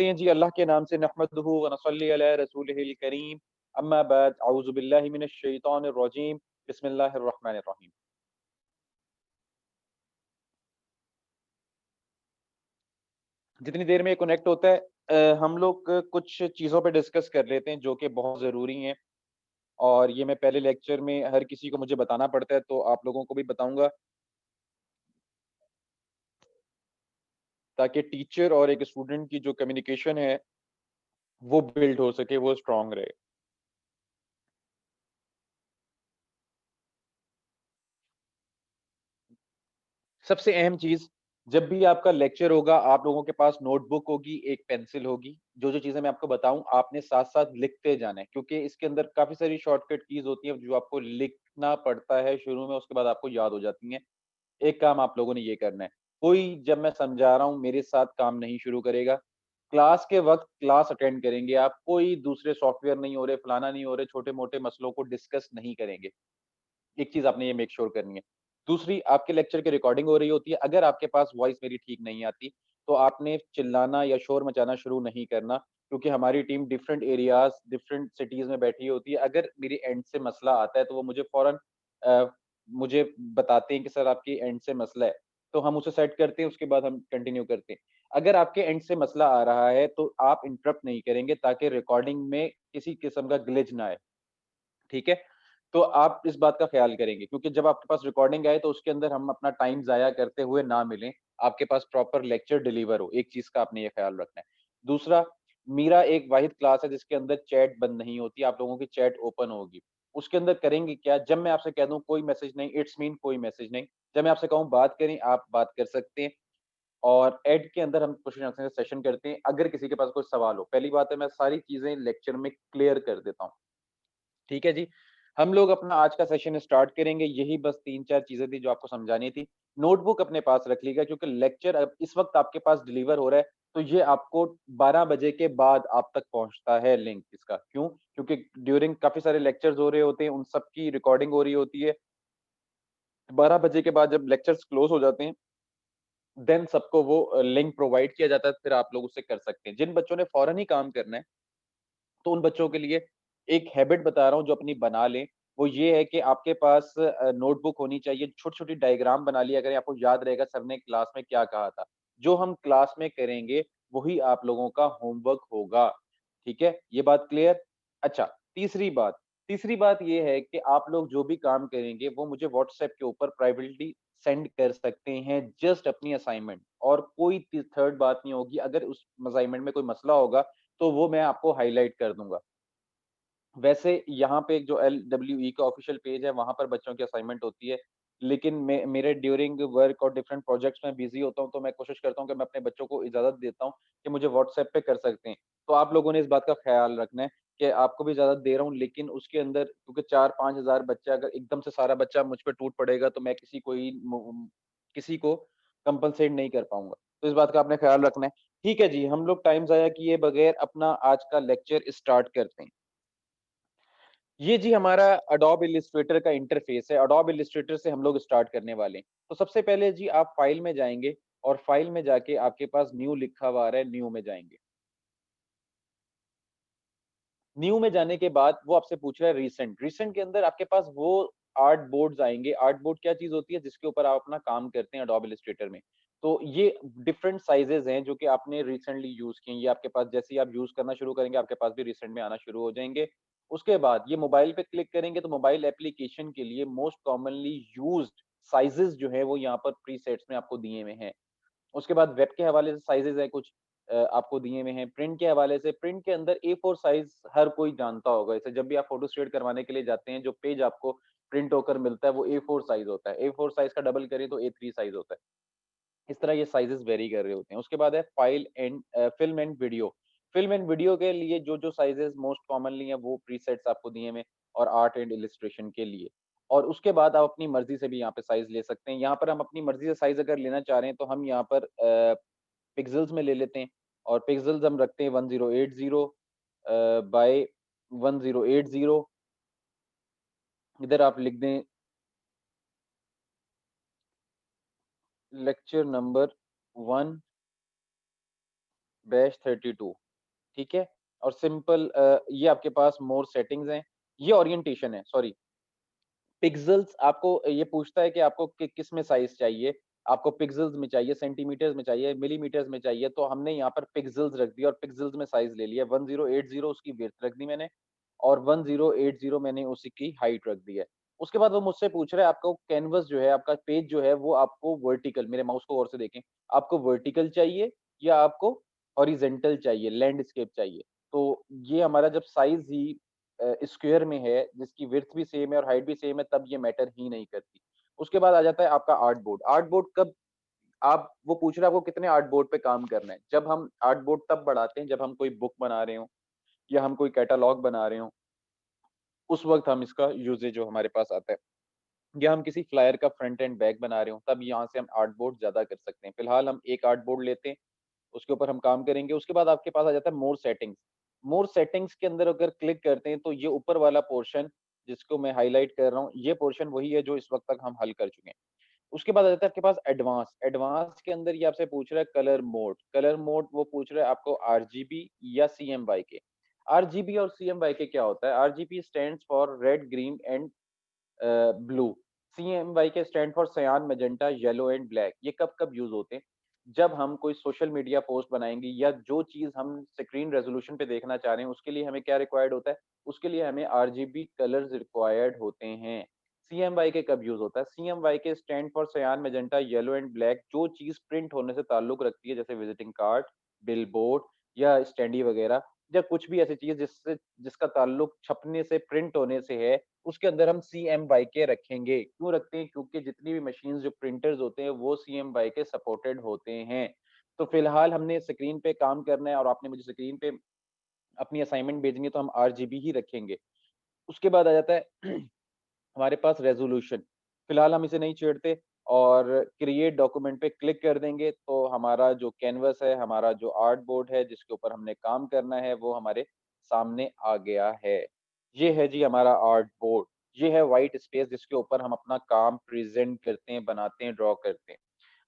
हैं जी अल्लाह के नाम से नहमदुहु व नसल्ली अला रसूलिहिल करीम अम्मा बाद अऊज़ु बिल्लाहि मिनश शैतानिर रजीम बिस्मिल्लाहिर रहमानिर रहीम। जितनी देर में ये कनेक्ट होता है हम लोग कुछ चीज़ों पे डिस्कस कर लेते हैं जो कि बहुत ज़रूरी हैं और ये मैं पहले लेक्चर में हर किसी को मुझे बताना पड़ता है तो आप लोगों को भी बताऊँगा ताकि टीचर और एक स्टूडेंट की जो कम्युनिकेशन है वो बिल्ड हो सके, वो स्ट्रॉन्ग रहे। सबसे अहम चीज़, जब भी आपका लेक्चर होगा, आप लोगों के पास नोटबुक होगी, एक पेंसिल होगी। जो-जो चीज़ें मैं आपको बताऊँ, आपने साथ-साथ लिखते जाना है क्योंकि इसके अंदर काफ़ी सारी शॉर्टकट कीज़ होती हैं, जो आपको लिखना पड़ता है शुरू में, उसके बाद आपको याद हो जाती हैं। एक काम आप लोगों ने ये करना है, कोई जब मैं समझा रहा हूँ, मेरे साथ काम नहीं शुरू करेगा। क्लास के वक़्त क्लास अटेंड करेंगे आप, कोई दूसरे सॉफ्टवेयर नहीं हो रहे, फलाना नहीं हो रहे, छोटे-मोटे मसलों को डिस्कस नहीं करेंगे। एक चीज़ आपने ये मेक श्योर करनी है। दूसरी आपके लेक्चर की रिकॉर्डिंग हो रही होती है, अगर आपके पास वॉइस मेरी ठीक नहीं आती, तो आपने चिल्लाना या शोर मचाना शुरू नहीं करना, क्योंकि हमारी team different areas, different cities में बैठी होती है। अगर मेरी एंड से मसला आता है, तो वो मुझे फ़ौरन मुझे बताते हैं कि सर आपकी एंड से मसला है, तो हम उसे सेट करते हैं, उसके बाद हम कंटिन्यू करते हैं। अगर आपके एंड से मसला आ रहा है, तो आप इंटरप्ट नहीं करेंगे ताकि रिकॉर्डिंग में किसी किस्म का ग्लिच ना आए। ठीक है? तो आप इस बात का ख़्याल करेंगे क्योंकि जब आपके पास रिकॉर्डिंग आए तो उसके अंदर हम अपना टाइम ज़ाया करते हुए ना मिलें, आपके पास प्रॉपर लेक्चर डिलीवर हो, एक चीज़ का आपने ये ख़्याल रखना है। दूसरा, मेरा एक वाहिद क्लास है जिसके अंदर चैट बंद नहीं होती, आप लोगों की चैट ओपन होगी। उसके अंदर करेंगे क्या, जब मैं आपसे कह दूँ कोई मैसेज नहीं, इट्स मीन कोई मैसेज नहीं। जब मैं आपसे कहूँ बात करें, आप बात कर सकते हैं और एड के अंदर हम क्वेश्चन आंसर का सेशन करते हैं, अगर किसी के पास कोई सवाल हो। पहली बात है मैं सारी चीज़ें लेक्चर में क्लियर कर देता हूँ। ठीक है जी। हम लोग अपना आज का सेशन स्टार्ट करेंगे, यही बस 3-4 चीज़ें थी जो आपको समझानी थी। नोटबुक अपने पास रख लीजिएगा क्योंकि लेक्चर अब इस वक़्त आपके पास डिलीवर हो रहा है, तो ये आपको 12 बजे के बाद आप तक पहुँचता है लिंक इसका। क्यों? क्योंकि ड्यूरिंग काफ़ी सारे लेक्चर्स हो रहे होते हैं, उन सब की रिकॉर्डिंग हो रही होती है। 12 बजे के बाद जब लेक्चर्स क्लोज़ हो जाते हैं, देन सबको वो लिंक प्रोवाइड किया जाता है, फिर आप लोग उससे कर सकते हैं। जिन बच्चों ने फ़ौरन ही काम करना है तो उन बच्चों के लिए एक हैबिट बता रहा हूँ जो अपनी बना लें, वो ये है कि आपके पास नोटबुक होनी चाहिए, छोटी-छोटी डायग्राम बना लिया करें, आपको याद रहेगा सर ने क्लास में क्या कहा था। जो हम क्लास में करेंगे, वही आप लोगों का होमवर्क होगा, ठीक है? ये बात क्लियर? अच्छा, तीसरी बात ये है कि आप लोग जो भी काम करेंगे, वो मुझे व्हाट्सएप के ऊपर प्राइवेटली सेंड कर सकते हैं, जस्ट अपनी असाइनमेंट और कोई ती थर्ड बात नहीं होगी, अगर उस असाइनमेंट में कोई मसला होगा, तो वो मैं आपको हाइलाइट कर दूँगा। वैसे यहाँ पे एक जो एलडब्ल्यूई का ऑफ़िशियल पेज है, वहाँ पर बच्चों की असाइनमेंट होती है। लेकिन मेरे ड्यूरिंग वर्क और डिफरेंट प्रोजेक्ट्स में बिज़ी होता हूँ, तो मैं कोशिश करता हूँ कि मैं अपने बच्चों को इजाज़त देता हूँ कि मुझे व्हाट्सएप पे कर सकते हैं। तो आप लोगों ने इस बात का ख़्याल रखना है कि आपको भी इजाज़त दे रहा हूँ, लेकिन उसके अंदर क्योंकि 4-5 हज़ार बच्चा अगर एकदम से सारा बच्चा मुझ पे टूट पड़ेगा, तो मैं किसी को कंपनसेट नहीं कर पाऊँगा। तो इस बात का आपने ख़्याल रखना है। ठीक है जी, हम लोग टाइम ज़ाया किए बगैर अपना आज का लेक्चर स्टार्ट करते हैं। ये जी हमारा एडोब इलस्ट्रेटर का इंटरफ़ेस है। एडोब इलस्ट्रेटर से हम लोग स्टार्ट करने वाले हैं। तो सबसे पहले जी आप फ़ाइल में जाएँगे और फ़ाइल में जाके आपके पास न्यू लिखा हुआ आ रहा है, न्यू में जाएँगे। न्यू में जाने के बाद वो आपसे पूछ रहा है रिसेंट। रिसेंट के अंदर आपके पास वो आर्ट बोर्ड्स आएँगे। आर्ट बोर्ड क्या चीज़ होती है? जिसके ऊपर आप अपना काम करते हैं एडोब इलस्ट्रेटर में। तो ये डिफरेंट साइज़ेज़ हैं जो कि आपने रिसेंटली यूज़ किए हैं। ये आपके पास जैसे ही आप यूज़ करना शुरू करेंगे, आपके पास भी रिसेंट में आना शुरू हो जाएँगे। उसके बाद ये मोबाइल पे क्लिक करेंगे तो मोबाइल एप्लीकेशन के लिए मोस्ट कॉमनली यूज़्ड साइज़ेज़ जो है वो यहाँ पर प्रीसेट्स में आपको दिए हुए हैं। उसके बाद वेब के हवाले से साइज़ेज़ हैं कुछ आपको दिए हुए हैं। प्रिंट के हवाले से प्रिंट के अंदर ए4 साइज़ हर कोई जानता होगा। जैसे जब भी आप फ़ोटोस्टेट करवाने के लिए जाते हैं, जो पेज आपको प्रिंट होकर मिलता है, वो ए4 साइज़ होता है। ए4 साइज़ का डबल करें तो ए3 साइज़ होता है। इस तरह ये साइज़ेज़ वेरी कर रहे होते हैं। उसके बाद है film and video. Film and video के लिए जो-जो साइज़ेज़ मोस्ट कॉमनली हैं, वो प्रीसेट्स आपको दिए हुए हैं और आर्ट एंड इलस्ट्रेशन के लिए। और उसके बाद आप अपनी मर्ज़ी से भी यहाँ पे साइज़ ले सकते हैं। यहाँ पर हम अपनी मर्ज़ी से साइज़ अगर लेना चाह रहे हैं, तो हम यहाँ पर पिक्सेल्स में ले लेते हैं और पिक्सेल्स हम रखते हैं 1080 बाय 1080। इधर आप लिख दें लेक्चर नंबर 1 बैच 32, ठीक है? और सिंपल ये आपके पास मोर सेटिंग्स हैं, ये ओरिएंटेशन है, सॉरी। पिक्सेल्स आपको ये पूछता है कि आपको किस में साइज़ चाहिए, आपको पिक्सेल्स में चाहिए, सेंटीमीटर्स में चाहिए, मिलीमीटर्स में चाहिए, तो हमने यहाँ पर पिक्सेल्स रख दिया और पिक्सेल्स में साइज़ ले लिया। 1080 उसकी विड्थ रख दी मैंने और 1080 मैंने उसी की हाइट रख दी है। उसके बाद वो मुझसे पूछ रहा है आपको कैनवास जो है, आपका पेज जो है वो आपको वर्टिकल, मेरे माउस को गौर से देखें, आपको वर्टिकल चाहिए या आपको हॉरिज़ॉन्टल चाहिए, लैंडस्केप चाहिए? तो ये हमारा जब साइज़ ही स्क्वायर में है, जिसकी विड्थ भी सेम है और हाइट भी सेम है, तब ये मैटर ही नहीं करती। उसके बाद आ जाता है आपका आर्टबोर्ड। आर्टबोर्ड कब आप वो पूछ रहा है आपको कितने आर्टबोर्ड पे काम करना है। जब हम आर्टबोर्ड तब बढ़ाते हैं जब हम कोई बुक बना रहे हों या हम कोई कैटलॉग बना रहे हों, उस वक़्त हम इसका यूसेज जो हमारे पास आता है। या हम किसी फ्लायर का फ्रंट एंड बैक बना रहे हों, तब यहाँ से हम आर्टबोर्ड ज़्यादा कर सकते हैं। फिलहाल हम एक आर्टबोर्ड लेते हैं, उसके ऊपर हम काम करेंगे। उसके बाद आपके पास आ जाता है मोर सेटिंग्स। मोर सेटिंग्स के अंदर अगर क्लिक करते हैं तो ये ऊपर वाला पोर्शन जिसको मैं हाइलाइट कर रहा हूँ, ये पोर्शन वही है जो इस वक़्त तक हम हल कर चुके हैं। उसके बाद आ जाता है आपके पास एडवांस। एडवांस के अंदर ये आपसे पूछ रहा है कलर मोड। कलर मोड वो पूछ रहा है आपको आरजीबी या सीएमवाईके। आरजीबी और सीएमवाईके क्या होता है? RGB stands for red, green and blue. CMYK stand for cyan, magenta, yellow and black. ये कब-कब यूज़ होते हैं? जब हम कोई सोशल मीडिया पोस्ट बनाएँगे या जो चीज़ हम स्क्रीन रेज़ोल्यूशन पे देखना चाह रहे हैं, उसके लिए हमें क्या रिक्वायर्ड होता है? उसके लिए हमें आरजीबी कलर्स रिक्वायर्ड होते हैं। सीएमवाईके कब यूज़ होता है? CMYK stand for cyan, magenta, yellow and black. जो चीज़ प्रिंट होने से ताल्लुक रखती है, जैसे विजिटिंग कार्ड, बिलबोर्ड या स्टैंडी वगैरह, या कुछ भी ऐसी चीज़ जिसका ताल्लुक छपने से, प्रिंट होने से है, उसके अंदर हम सीएमवाईके रखेंगे। क्यों रखते हैं? क्योंकि जितनी भी मशीन्स जो प्रिंटर्स होते हैं वो सीएमवाईके सपोर्टेड होते हैं। तो फिलहाल हमने स्क्रीन पे काम करना है और आपने मुझे स्क्रीन पे अपनी असाइनमेंट भेजनी है तो हम आरजीबी ही रखेंगे। उसके बाद आ जाता है हमारे पास रेज़ोल्यूशन। फिलहाल हम इसे नहीं छेड़ते और क्रिएट डॉक्यूमेंट पे क्लिक कर देंगे तो हमारा जो कैनवास है, हमारा जो आर्ट बोर्ड है जिसके ऊपर हमने काम करना है वो हमारे सामने आ गया है। ये है जी हमारा आर्ट बोर्ड। ये है व्हाइट स्पेस जिसके ऊपर हम अपना काम प्रेज़ेंट करते हैं, बनाते हैं, ड्रॉ करते हैं।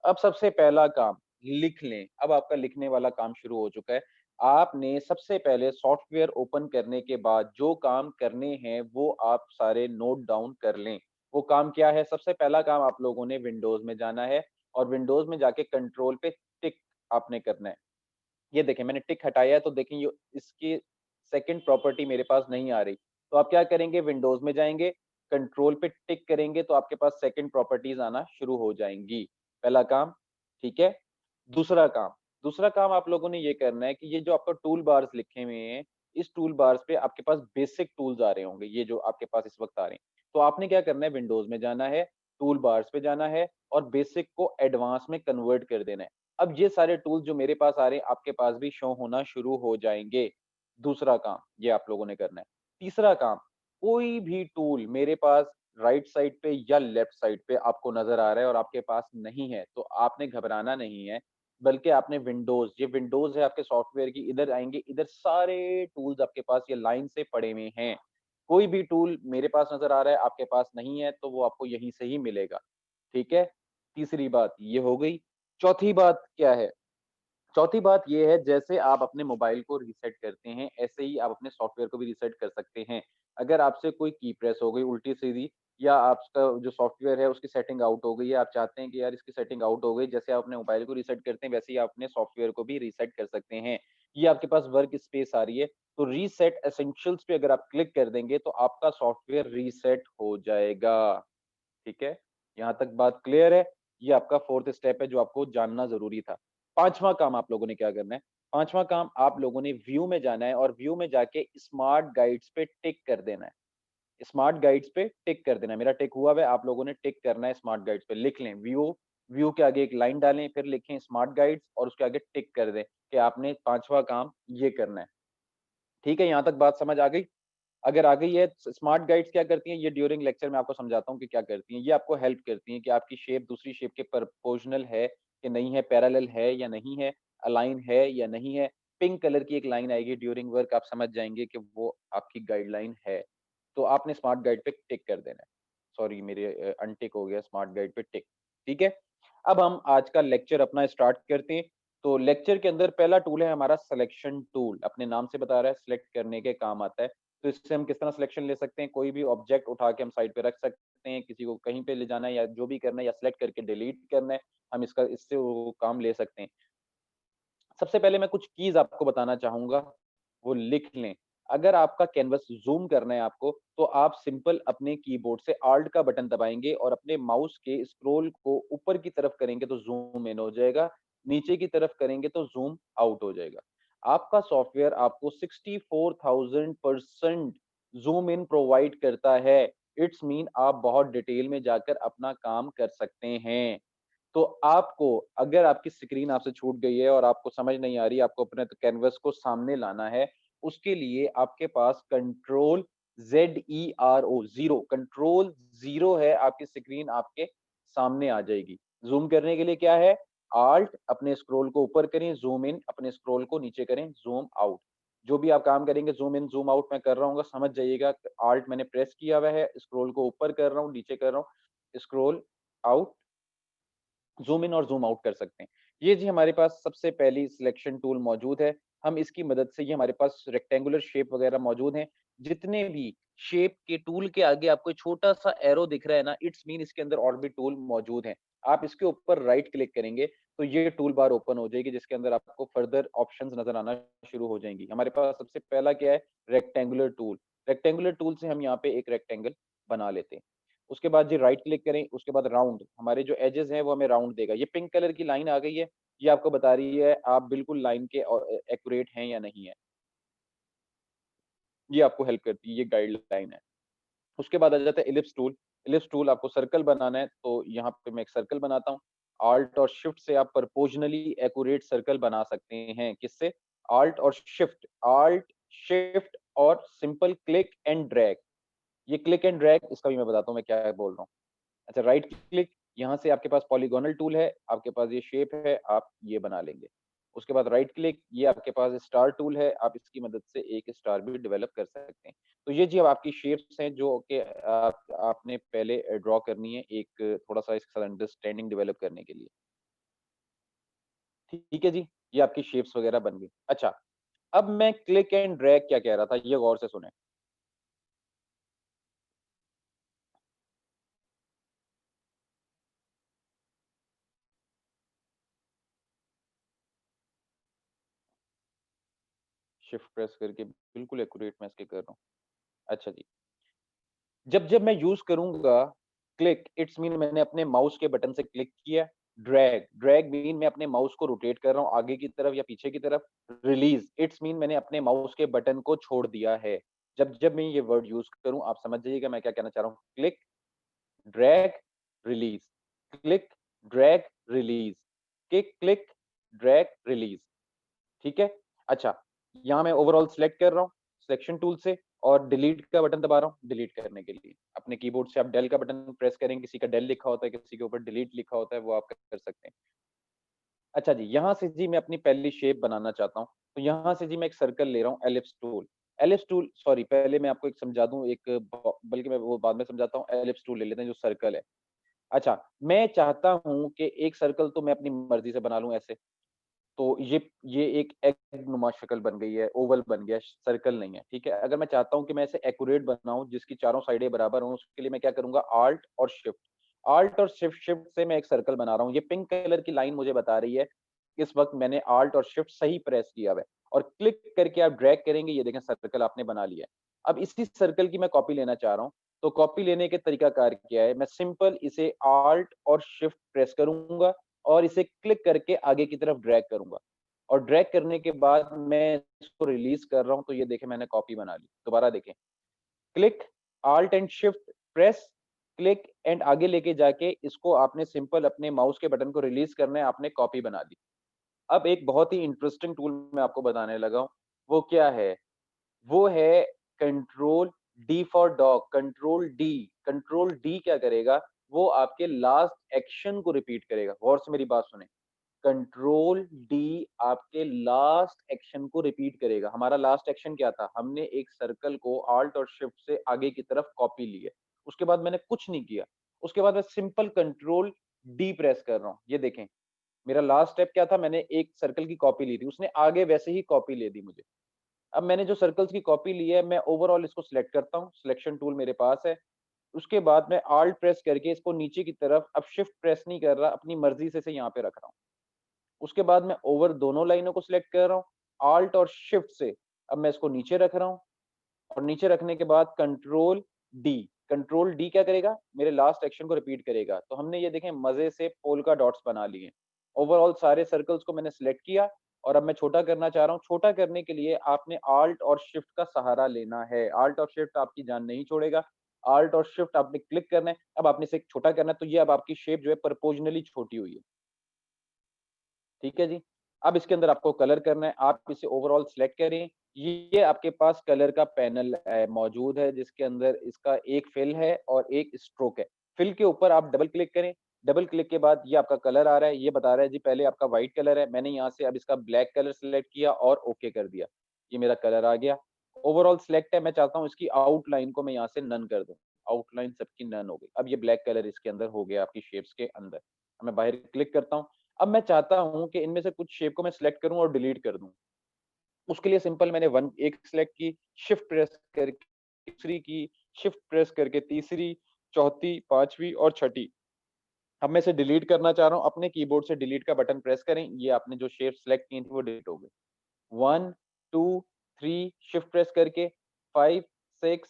अब सबसे पहला काम लिख लें। अब आपका लिखने वाला काम शुरू हो चुका है। आपने सबसे पहले सॉफ्टवेयर ओपन करने के बाद जो काम करने हैं वो आप सारे नोट डाउन कर लें। वो काम क्या है? सबसे पहला काम आप लोगों ने विंडोज़ में जाना है और विंडोज़ में जाके कंट्रोल पे टिक आपने करना है। ये देखें मैंने टिक हटाया है तो देखें ये इसकी सेकंड प्रॉपर्टी मेरे पास नहीं आ रही। तो आप क्या करेंगे विंडोज़ में जाएँगे, कंट्रोल पे टिक करेंगे तो आपके पास सेकंड प्रॉपर्टीज़ आना शुरू हो जाएँगी। पहला काम, ठीक है? दूसरा काम, दूसरा काम आप लोगों ने ये करना है कि ये जो आपका टूल बार्स लिखे हुए हैं, इस टूल बार्स पे आपके पास बेसिक टूल्स आ रहे होंगे, ये जो आपके पास इस वक़्त आ रहे हैं। तो आपने क्या करना है विंडोज़ में जाना है, टूल बार्स पे जाना है और बेसिक को एडवांस में कन्वर्ट कर देना है। अब ये सारे टूल्स जो मेरे पास आ रहे हैं, आपके पास भी शो होना शुरू हो जाएँगे। दूसरा काम, ये आप लोगों ने करना है। तीसरा काम, कोई भी टूल मेरे पास राइट साइड पे या लेफ्ट साइड पे आपको नज़र आ रहा है और आपके पास नहीं है, तो आपने घबराना नहीं है, बल्कि आपने विंडोज़ ये विंडोज़ है आपके सॉफ्टवेयर की, इधर आएँगे, इधर सारे टूल्स आपके पास ये लाइन से पड़े हुए हैं। कोई भी टूल मेरे पास नज़र आ रहा है, आपके पास नहीं है, तो वो आपको यहीं से ही मिलेगा। ठीक है? तीसरी बात ये हो गई। चौथी बात क्या है? चौथी बात ये है जैसे आप अपने मोबाइल को रीसेट करते हैं, ऐसे ही आप अपने सॉफ्टवेयर को भी रीसेट कर सकते हैं। अगर आपसे कोई की प्रेस हो गई उल्टी-सीधी या आपका जो सॉफ्टवेयर है उसकी सेटिंग आउट हो गई है, आप चाहते हैं कि यार इसकी सेटिंग आउट हो गई, जैसे आप अपने मोबाइल को रीसेट करते हैं वैसे ही आप अपने सॉफ्टवेयर को भी रीसेट कर सकते हैं। ये आपके पास वर्क स्पेस आ रही है, तो रीसेट एसेंशियल्स पे अगर आप क्लिक कर देंगे तो आपका सॉफ्टवेयर रीसेट हो जाएगा। ठीक है? यहाँ तक बात क्लियर है? ये आपका 4th स्टेप है जो आपको जानना ज़रूरी था। 5वाँ काम आप लोगों ने क्या करना है? 5वाँ काम आप लोगों ने व्यू में जाना है और व्यू में जाके स्मार्ट गाइड्स पे टिक कर देना है। स्मार्ट गाइड्स पे टिक कर देना है। मेरा टिक हुआ हुआ है, आप लोगों ने टिक करना है स्मार्ट गाइड्स पे। लिख लें व्यू, व्यू के आगे एक लाइन डालें, फिर लिखें स्मार्ट गाइड्स और उसके आगे टिक कर दें कि आपने 5वाँ काम ये करना है। ठीक है? यहाँ तक बात समझ आ गई? अगर आ गई है स्मार्ट गाइड्स क्या करती हैं, ये ड्यूरिंग लेक्चर मैं आपको समझाता हूँ कि क्या करती हैं। ये आपको हेल्प करती हैं कि आपकी शेप दूसरी शेप के प्रोपोर्शनल है कि नहीं है, पैरेलल है या नहीं है, अलाइन है या नहीं है। पिंक कलर की एक लाइन आएगी ड्यूरिंग वर्क आप समझ जाएँगे कि वो आपकी गाइडलाइन है। तो आपने स्मार्ट गाइड पे टिक कर देना है। सॉरी मेरे अनटिक हो गया स्मार्ट गाइड पे टिक, ठीक है? अब हम आज का लेक्चर अपना स्टार्ट करते हैं। तो लेक्चर के अंदर पहला टूल है हमारा सिलेक्शन टूल, अपने नाम से बता रहा है सिलेक्ट करने के काम आता है। तो इससे हम किस तरह सिलेक्शन ले सकते हैं, कोई भी ऑब्जेक्ट उठा के हम साइड पे रख सकते हैं, किसी को कहीं पे ले जाना है या जो भी करना है या सिलेक्ट करके डिलीट करना है, हम इससे वो काम ले सकते हैं। सबसे पहले मैं कुछ कीज़ आपको बताना चाहूँगा, वो लिख लें। अगर आपका कैनवास ज़ूम करना है आपको, तो आप सिंपल अपने कीबोर्ड से Alt का बटन दबाएँगे और अपने माउस के स्क्रॉल को ऊपर की तरफ करेंगे तो ज़ूम इन हो जाएगा, नीचे की तरफ करेंगे तो ज़ूम आउट हो जाएगा। आपका सॉफ्टवेयर आपको 64,000% ज़ूम इन प्रोवाइड करता है। इट्स मीन आप बहुत डिटेल में जाकर अपना काम कर सकते हैं। तो आपको अगर आपकी स्क्रीन आपसे छूट गई है और आपको समझ नहीं आ रही, आपको अपने कैनवास को सामने लाना है, उसके लिए आपके पास control ZERO zero control zero है, आपकी स्क्रीन आपके सामने आ जाएगी। ज़ूम करने के लिए क्या है? ऑल्ट अपने स्क्रॉल को ऊपर करें, ज़ूम इन अपने स्क्रॉल को नीचे करें, ज़ूम आउट। जो भी आप काम करेंगे ज़ूम इन, ज़ूम आउट मैं कर रहा हूँगा, समझ जाइएगा। ऑल्ट मैंने प्रेस किया हुआ है, स्क्रॉल को ऊपर कर रहा हूँ, नीचे कर रहा हूँ, स्क्रॉल आउट, ज़ूम इन और ज़ूम आउट कर सकते हैं। ये जी हमारे पास सबसे पहली सिलेक्शन टूल मौजूद है। हम इसकी मदद से ये हमारे पास रेक्टेंगुलर शेप वगैरह मौजूद हैं। जितने भी शेप के टूल के आगे आपको छोटा-सा एरो दिख रहा है ना, इट्स मीन इसके अंदर और भी टूल मौजूद हैं। आप इसके ऊपर राइट क्लिक करेंगे, तो ये टूल बार ओपन हो जाएगी जिसके अंदर आपको फर्दर ऑप्शंस नज़र आना शुरू हो जाएँगी। हमारे पास सबसे पहला क्या है? Rectangular tool. रेक्टेंगुलर टूल से हम यहाँ पे एक रेक्टेंगल बना लेते हैं। उसके बाद जी राइट क्लिक करें, उसके बाद राउंड, हमारे जो एजेस हैं वो हमें राउंड देगा। ये पिंक कलर की लाइन आ गई है, ये आपको बता रही है आप बिल्कुल लाइन के एक्यूरेट हैं या नहीं है। ये आपको हेल्प करती है, ये गाइडलाइन है। उसके बाद आ जाता है इलिप्स टूल। इलिप्स टूल आपको सर्कल बनाना है, तो यहाँ पे मैं एक सर्कल बनाता हूँ। ऑल्ट और शिफ्ट से आप प्रोपोर्शनली एक्यूरेट सर्कल बना सकते हैं। किससे? ऑल्ट, शिफ्ट और सिंपल क्लिक एंड ड्रैग। ये क्लिक एंड ड्रैग इसका भी मैं बताता हूँ मैं क्या बोल रहा हूँ। अच्छा राइट क्लिक, यहाँ से आपके पास पॉलीगोनल टूल है, आपके पास ये शेप है, आप ये बना लेंगे। उसके बाद राइट क्लिक, ये आपके पास स्टार टूल है, आप इसकी मदद से एक स्टार भी डेवलप कर सकते हैं। तो ये जी अब आपकी शेप्स हैं जो कि आपने पहले ड्रॉ करनी है एक थोड़ा-सा इसके साथ अंडरस्टैंडिंग डेवलप करने के लिए। ठीक है जी, ये आपकी शेप्स वगैरह बन गई। अच्छा, अब मैं क्लिक एंड ड्रैग क्या कह रहा था, ये गौर से सुनें। शिफ्ट प्रेस करके बिल्कुल एक्यूरेट मैं इसके कर रहा हूँ। अच्छा जी। जब-जब मैं यूज़ करूँगा क्लिक, इट्स मीन मैंने अपने माउस के बटन से क्लिक किया, ड्रैग मीन मैं अपने माउस को रोटेट कर रहा हूँ आगे की तरफ या पीछे की तरफ, रिलीज़ इट्स मीन मैंने अपने माउस के बटन को छोड़ दिया है। जब-जब मैं ये वर्ड यूज़ करूँ, आप समझ जाइएगा मैं क्या कहना चाह रहा हूँ। Click, drag, release, click, drag, release, click, drag, release. ठीक है? अच्छा, यहाँ मैं ओवरऑल सिलेक्ट कर रहा हूँ, सिलेक्शन टूल से और डिलीट का बटन दबा रहा हूँ, डिलीट करने के लिए। अपने कीबोर्ड से आप डेल का बटन प्रेस करेंगे, किसी का डेल लिखा होता है, किसी के ऊपर डिलीट लिखा होता है, वो आप कर सकते हैं। अच्छा जी, यहाँ से जी मैं अपनी पहली शेप बनाना चाहता हूँ, तो यहाँ से जी मैं एक सर्कल ले रहा हूँ ellipse tool. Ellipse tool sorry पहले मैं आपको एक समझा दूँ एक ब बल्कि मैं वो बाद में समझाता हूँ, एलिप्स टूल ले लेते हैं जो सर्कल है। अच्छा, मैं चाहता हूँ कि एक सर्कल तो मैं अपनी मर्ज़ी से बना लूँ ऐसे। तो ये एक एग-नुमा शक्ल बन गई है, ओवल बन गया, सर्कल नहीं है, ठीक है? अगर मैं चाहता हूँ कि मैं इसे एक्यूरेट बनाऊँ, जिसकी चारों साइडें बराबर हों, उसके लिए मैं क्या करूँगा, ऑल्ट और शिफ्ट। ऑल्ट और शिफ्ट से मैं एक सर्कल बना रहा हूँ। ये पिंक कलर की लाइन मुझे बता रही है, इस वक़्त मैंने ऑल्ट और शिफ्ट सही प्रेस किया हुआ है और क्लिक करके आप ड्रैग करेंगे, ये देखें सर्कल आपने बना लिया है। अब इसी सर्कल की मैं कॉपी लेना चाह रहा हूँ, तो कॉपी लेने के तरीकाकार क्या है, मैं सिंपल इसे ऑल्ट और शिफ्ट प्रेस करूँगा और इसे क्लिक करके आगे की तरफ ड्रैग करूँगा। और ड्रैग करने के बाद मैं इसको रिलीज़ कर रहा हूँ, तो ये देखें मैंने कॉपी बना ली। दोबारा देखें, click, alt and shift press, click and आगे लेके जाके इसको आपने सिंपल अपने माउस के बटन को रिलीज़ करना है, आपने कॉपी बना ली। अब एक बहुत ही इंटरेस्टिंग टूल मैं आपको बताने लगा हूँ, वो क्या है? वो है control D for dog, control D क्या करेगा? वो आपके लास्ट एक्शन को रिपीट करेगा। गौर से मेरी बात सुनें। कंट्रोल डी आपके लास्ट एक्शन को रिपीट करेगा। हमारा लास्ट एक्शन क्या था? हमने एक सर्कल को ऑल्ट और शिफ्ट से आगे की तरफ कॉपी ली है। उसके बाद मैंने कुछ नहीं किया। उसके बाद मैं सिंपल कंट्रोल डी प्रेस कर रहा हूँ। ये देखें, मेरा लास्ट स्टेप क्या था, मैंने एक सर्कल की कॉपी ली थी, उसने आगे वैसे ही कॉपी ले दी मुझे। अब मैंने जो सर्कल्स की कॉपी ली है, मैं ओवरऑल इसको सिलेक्ट करता हूँ, सिलेक्शन टूल मेरे पास है। उसके बाद मैं ऑल्ट प्रेस करके इसको नीचे की तरफ, अब शिफ्ट प्रेस नहीं कर रहा, अपनी मर्ज़ी से इसे यहाँ पे रख रहा हूँ। उसके बाद मैं ओवर दोनों लाइनों को सिलेक्ट कर रहा हूँ, ऑल्ट और शिफ्ट से अब मैं इसको नीचे रख रहा हूँ और नीचे रखने के बाद कंट्रोल डी क्या करेगा? मेरे लास्ट एक्शन को रिपीट करेगा। तो हमने ये देखें मज़े से पोल्का डॉट्स बना लिए। ओवरऑल सारे सर्कल्स को मैंने सिलेक्ट किया और अब मैं छोटा करना चाह रहा हूँ। छोटा करने के लिए आपने ऑल्ट और शिफ्ट का सहारा लेना है। ऑल्ट और शिफ्ट आपकी जान नहीं छोड़ेगा। ऑल्ट और शिफ्ट आपने क्लिक करना है। अब आपने इसे छोटा करना है, तो ये अब आपकी शेप जो है प्रोपोर्शनली छोटी हुई है। ठीक है जी। अब इसके अंदर आपको कलर करना है, आप इसे ओवरऑल सिलेक्ट करें। ये आपके पास कलर का पैनल मौजूद है जिसके अंदर इसका एक फिल है और एक स्ट्रोक है। फिल के ऊपर आप डबल क्लिक करें, डबल क्लिक के बाद ये आपका कलर आ रहा है, ये बता रहा है जी पहले आपका व्हाइट कलर है, मैंने यहाँ से अब इसका ब्लैक कलर सिलेक्ट किया और ओके कर दिया। ये मेरा कलर आ गया। ओवरऑल सिलेक्ट है, मैं चाहता हूँ इसकी आउटलाइन को मैं यहाँ से नन कर दूँ। आउटलाइन सबकी नन हो गई। अब ये ब्लैक कलर इसके अंदर हो गया आपकी शेप्स के अंदर। अब मैं बाहर क्लिक करता हूँ। अब मैं चाहता हूँ कि इनमें से कुछ शेप को मैं सिलेक्ट करूँ और डिलीट कर दूँ। उसके लिए सिंपल मैंने वन एक सिलेक्ट की, शिफ्ट प्रेस करके दूसरी की, शिफ्ट प्रेस करके तीसरी, चौथी, 5वीं और छठी। अब मैं इसे डिलीट करना चाह रहा हूँ, अपने कीबोर्ड से डिलीट का बटन प्रेस करें, ये आपने जो शेप सिलेक्ट की थी वो डिलीट हो गई। 1, 2, 3 शिफ्ट प्रेस करके 5, 6,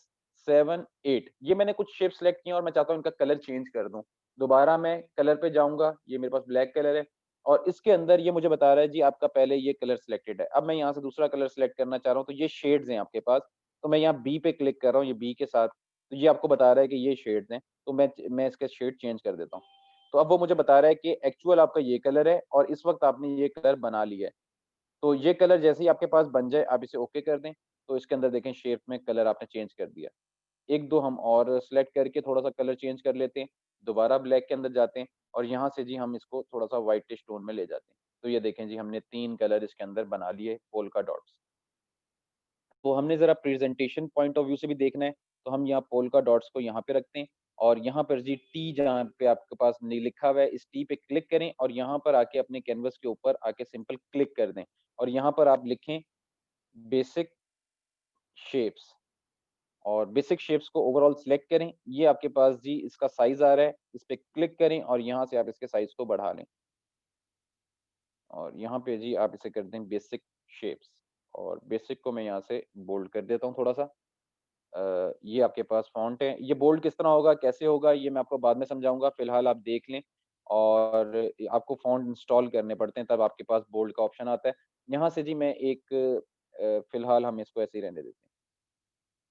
7, 8 ये मैंने कुछ शेप सिलेक्ट किए और मैं चाहता हूँ इनका कलर चेंज कर दूँ। दोबारा मैं कलर पे जाऊँगा, ये मेरे पास ब्लैक कलर है और इसके अंदर ये मुझे बता रहा है जी आपका पहले ये कलर सिलेक्टेड है। अब मैं यहाँ से दूसरा कलर सिलेक्ट करना चाह रहा हूँ, तो ये शेड्स हैं आपके पास, तो मैं यहाँ बी पे क्लिक कर रहा हूँ, ये बी के साथ, तो ये आपको बता रहा है कि ये शेड्स हैं, तो मैं इसके शेड चेंज कर देता हूँ। तो अब वो मुझे बता रहा है कि एक्चुअल आपका ये कलर है और इस वक़्त आपने ये कलर बना लिया है। तो ये कलर जैसे ही आपके पास बन जाए, आप इसे ओके कर दें, तो इसके अंदर देखें शेप में कलर आपने चेंज कर दिया। 1-2 हम और सेलेक्ट करके थोड़ा-सा कलर चेंज कर लेते हैं, दोबारा ब्लैक के अंदर जाते हैं और यहाँ से जी हम इसको थोड़ा-सा व्हाइटिश टोन में ले जाते हैं। तो ये देखें जी हमने 3 कलर इसके अंदर बना लिए पोल्का डॉट्स। तो हमने ज़रा प्रेज़ेंटेशन पॉइंट ऑफ व्यू से भी देखना है, तो हम यहाँ पोल्का डॉट्स को यहाँ पे रखते हैं और यहाँ पर जी टी जहाँ पे आपके पास नहीं लिखा हुआ है, इस टी पे क्लिक करें और यहाँ पर आके अपने कैनवास के ऊपर आके सिंपल क्लिक कर दें और यहाँ पर आप लिखें बेसिक शेप्स और बेसिक शेप्स को ओवरऑल सिलेक्ट करें। ये आपके पास जी इसका साइज़ आ रहा है, इस पे क्लिक करें और यहाँ से आप इसके साइज़ को बढ़ा लें और यहाँ पे जी आप इसे कर दें बेसिक शेप्स और बेसिक को मैं यहाँ से बोल्ड कर देता हूँ थोड़ा-सा। ये आपके पास फ़ॉन्ट है। ये बोल्ड किस तरह होगा, कैसे होगा, ये मैं आपको बाद में समझाऊँगा। फ़िलहाल आप देख लें और आपको फ़ॉन्ट इंस्टॉल करने पड़ते हैं, तब आपके पास बोल्ड का ऑप्शन आता है। यहाँ से जी मैं एक फ़िलहाल हम इसको ऐसे ही रहने देते हैं।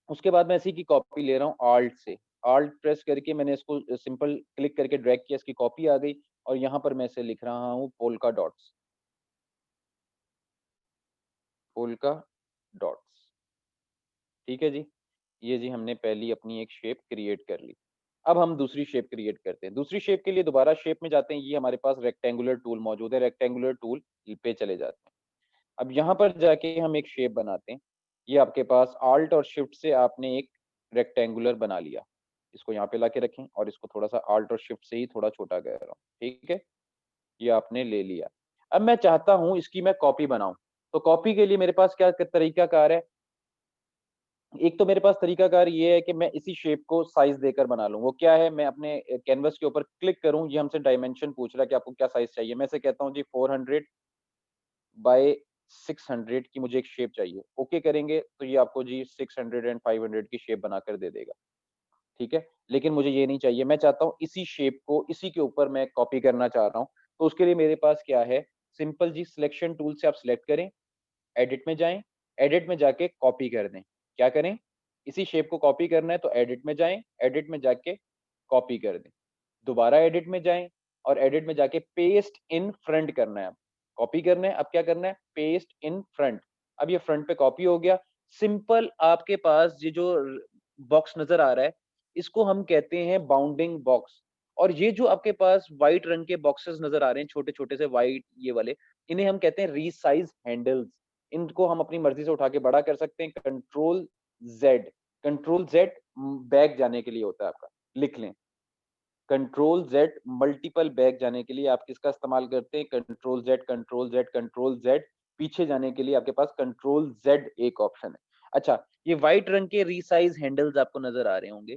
उसके बाद मैं इसी की कॉपी ले रहा हूँ ऑल्ट से। ऑल्ट प्रेस करके मैंने इसको सिंपल क्लिक करके ड्रैग किया, इसकी कॉपी आ गई और यहाँ पर मैं इसे लिख रहा हूँ पोल्का डॉट्स, पोल्का डॉट्स। ठीक है जी? ये जी हमने पहली अपनी एक शेप क्रिएट कर ली। अब हम दूसरी शेप क्रिएट करते हैं। दूसरी शेप के लिए दोबारा शेप में जाते हैं, ये हमारे पास रेक्टेंगुलर टूल मौजूद है, रेक्टेंगुलर टूल पे चले जाते हैं। अब यहाँ पर जाके हम एक शेप बनाते हैं। ये आपके पास ऑल्ट और शिफ्ट से आपने एक रेक्टेंगुलर बना लिया। इसको यहाँ पे लाके रखें और इसको थोड़ा-सा ऑल्ट और शिफ्ट से ही थोड़ा छोटा कर रहा हूँ, ठीक है? ये आपने ले लिया। अब मैं चाहता हूँ इसकी मैं कॉपी बनाऊँ। तो कॉपी के लिए मेरे पास क्या क तरीकाकार है, एक तो मेरे पास तरीकाकार ये है कि मैं इसी शेप को साइज़ देकर बना लूँ। वो क्या है, मैं अपने कैनवास के ऊपर क्लिक करूँ, ये हमसे डायमेंशन पूछ रहा है कि आपको क्या साइज़ चाहिए। मैं इसे कहता हूँ जी 400 बाय 600 की मुझे एक शेप चाहिए। ओके करेंगे तो ये आपको जी 600 एंड 500 की शेप बनाकर दे देगा। ठीक है? लेकिन मुझे ये नहीं चाहिए, मैं चाहता हूँ इसी शेप को इसी के ऊपर मैं कॉपी करना चाह रहा हूँ। तो उसके लिए मेरे पास क्या है, सिंपल जी सिलेक्शन टूल से आप सिलेक्ट करें, एडिट में जाएँ, एडिट में जाके कॉपी कर दें। क्या करें? इसी शेप को कॉपी करना है तो एडिट में जाएँ, एडिट में जाके कॉपी कर दें। दोबारा एडिट में जाएँ और एडिट में जाके पेस्ट इन फ्रंट करना है अब। कॉपी करना है, अब क्या करना है? Paste in front. अब ये फ्रंट पे कॉपी हो गया। सिंपल आपके पास ये जो बॉक्स नज़र आ रहा है, इसको हम कहते हैं बाउंडिंग बॉक्स और ये जो आपके पास व्हाइट रंग के बॉक्सेस नज़र आ रहे हैं, छोटे-छोटे से व्हाइट ये वाले, इन्हें हम कहते हैं रीसाइज़ हैंडल्स। इनको हम अपनी मर्ज़ी से उठा के बड़ा कर सकते हैं। कंट्रोल ज़ेड बैक जाने के लिए होता है आपका, लिख लें। कंट्रोल जेड मल्टीपल बैक जाने के लिए आप किसका इस्तेमाल करते हैं? Control Z, control Z, control Z. पीछे जाने के लिए आपके पास कंट्रोल जेड एक ऑप्शन है। अच्छा, ये व्हाइट रंग के रीसाइज हैंडल्स आपको नज़र आ रहे होंगे।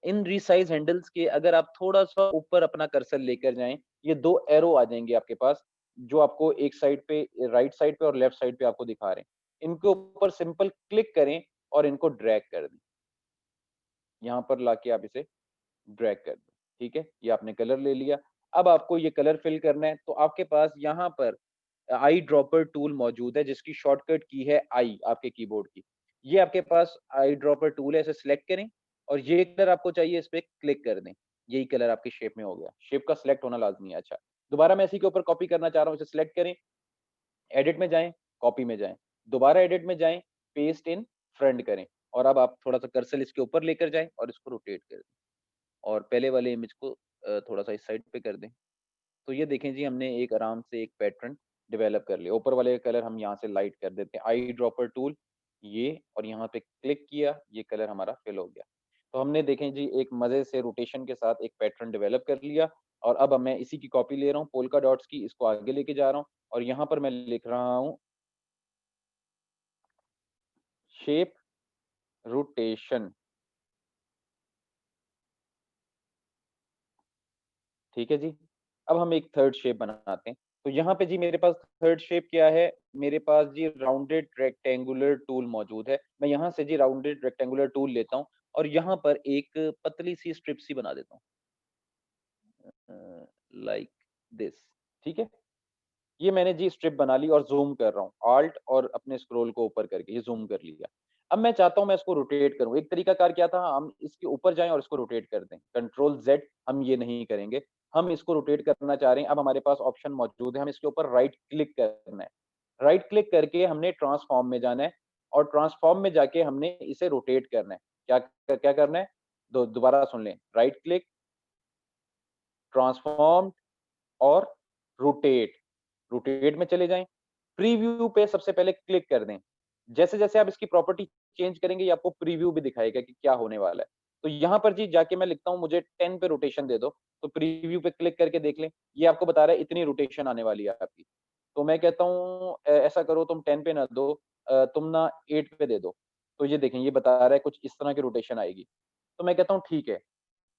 इन रीसाइज हैंडल्स के अगर आप थोड़ा-सा ऊपर अपना कर्सर लेकर जाएँ, ये 2 एरो आ जाएँगे आपके पास, जो आपको एक साइड पे राइट साइड पे और लेफ्ट साइड पे आपको दिखा रहे हैं। इनके ऊपर सिंपल क्लिक करें और इनको ड्रैग कर दें। यहाँ पर लाके आप इसे ड्रैग कर दें, ठीक है? ये आपने कलर ले लिया। अब आपको ये कलर फिल करना है, तो आपके पास यहाँ पर आई ड्रॉपर टूल मौजूद है, जिसकी शॉर्टकट की है आई आपके कीबोर्ड की। ये आपके पास आई ड्रॉपर टूल है, इसे सिलेक्ट करें और ये कलर आपको चाहिए, इस पे क्लिक कर दें। यही कलर आपकी शेप में हो गया। शेप का सिलेक्ट होना लाज़मी है। अच्छा, दोबारा मैं इसी के ऊपर कॉपी करना चाह रहा हूँ, इसे सिलेक्ट करें, एडिट में जाएँ, कॉपी में जाएँ, दोबारा एडिट में जाएँ, पेस्ट इन फ्रंट करें और अब आप थोड़ा-सा कर्सर इसके ऊपर लेकर जाएँ और इसको रोटेट कर दें और पहले वाले इमेज को थोड़ा-सा इस साइड पे कर दें। तो ये देखें जी, हमने एक आराम से एक पैटर्न डेवलप कर लिया। ऊपर वाले का कलर हम यहाँ से लाइट कर देते हैं। आई ड्रॉपर टूल ये और यहाँ पे क्लिक किया, ये कलर हमारा फिल हो गया। तो हमने देखें जी एक मज़े से रोटेशन के साथ एक पैटर्न डेवलप कर लिया और अब मैं इसी की कॉपी ले रहा हूँ पोल्का डॉट्स की, इसको आगे लेके जा रहा हूँ और यहाँ पर मैं लिख रहा हूँ शेप रोटेशन, ठीक है जी। अब हम एक थर्ड शेप बनाते हैं। तो यहाँ पे जी मेरे पास थर्ड शेप क्या है? मेरे पास जी राउंडेड रेक्टेंगुलर टूल मौजूद है। मैं यहाँ से जी राउंडेड रेक्टेंगुलर टूल लेता हूँ और यहाँ पर एक पतली-सी स्ट्रिप सी बना देता हूँ। लाइक दिस, ठीक है? ये मैंने जी स्ट्रिप बना ली और ज़ूम कर रहा हूँ। ऑल्ट और अपने स्क्रॉल को ऊपर करके ये ज़ूम कर लिया। अब मैं चाहता हूँ मैं इसको रोटेट करूँ। एक तरीकाकार क्या था, हम इसके ऊपर जाएँ और इसको रोटेट कर दें। कंट्रोल ज़ेड हम ये नहीं करेंगे। हम इसको रोटेट करना चाह रहे हैं। अब हमारे पास ऑप्शन मौजूद है, हमें इसके ऊपर राइट क्लिक करना है। राइट क्लिक करके हमने ट्रांसफॉर्म में जाना है और ट्रांसफॉर्म में जाके हमने इसे रोटेट करना है। क्या करना है? दोबारा सुन लें। राइट क्लिक, ट्रांसफॉर्म और रोटेट। रोटेट में चले जाएँ। प्रीव्यू पे सबसे पहले क्लिक कर दें। जैसे-जैसे आप इसकी प्रॉपर्टी चेंज करेंगे, ये आपको प्रीव्यू भी दिखाएगा कि क्या होने वाला है। तो यहाँ पर जी जाके मैं लिखता हूँ मुझे 10 पे रोटेशन दे दो, तो प्रीव्यू पे क्लिक करके देख लें। ये आपको बता रहा है इतनी रोटेशन आने वाली है आपकी। तो मैं कहता हूँ ऐसा करो तुम 10 पे ना दो तुम ना 8 पे दे दो। तो ये देखें ये बता रहा है कुछ इस तरह की रोटेशन आएगी। तो मैं कहता हूँ ठीक है।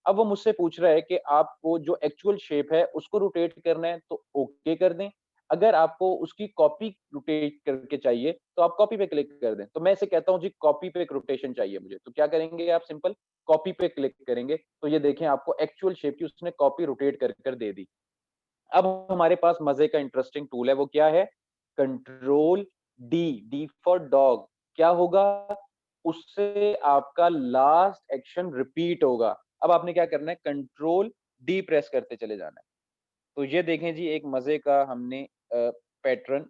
अब वो मुझसे पूछ रहा है कि आपको जो एक्चुअल शेप है उसको रोटेट करना है तो ओके कर दें। अगर आपको उसकी कॉपी रोटेट करके चाहिए तो आप कॉपी पे क्लिक कर दें। तो मैं इसे कहता हूँ जी कॉपी पे एक रोटेशन चाहिए मुझे। तो क्या करेंगे आप सिंपल कॉपी पे क्लिक करेंगे। तो ये देखें आपको एक्चुअल शेप की उसने कॉपी रोटेट कर दे दी। अब हमारे पास मज़े का इंटरेस्टिंग टूल है वो क्या है? Control D, D for dog. क्या होगा? उससे आपका लास्ट एक्शन रिपीट होगा। अब आपने क्या करना है कंट्रोल डी प्रेस करते चले जाना है। तो ये देखें जी एक मज़े का हमने पैटर्न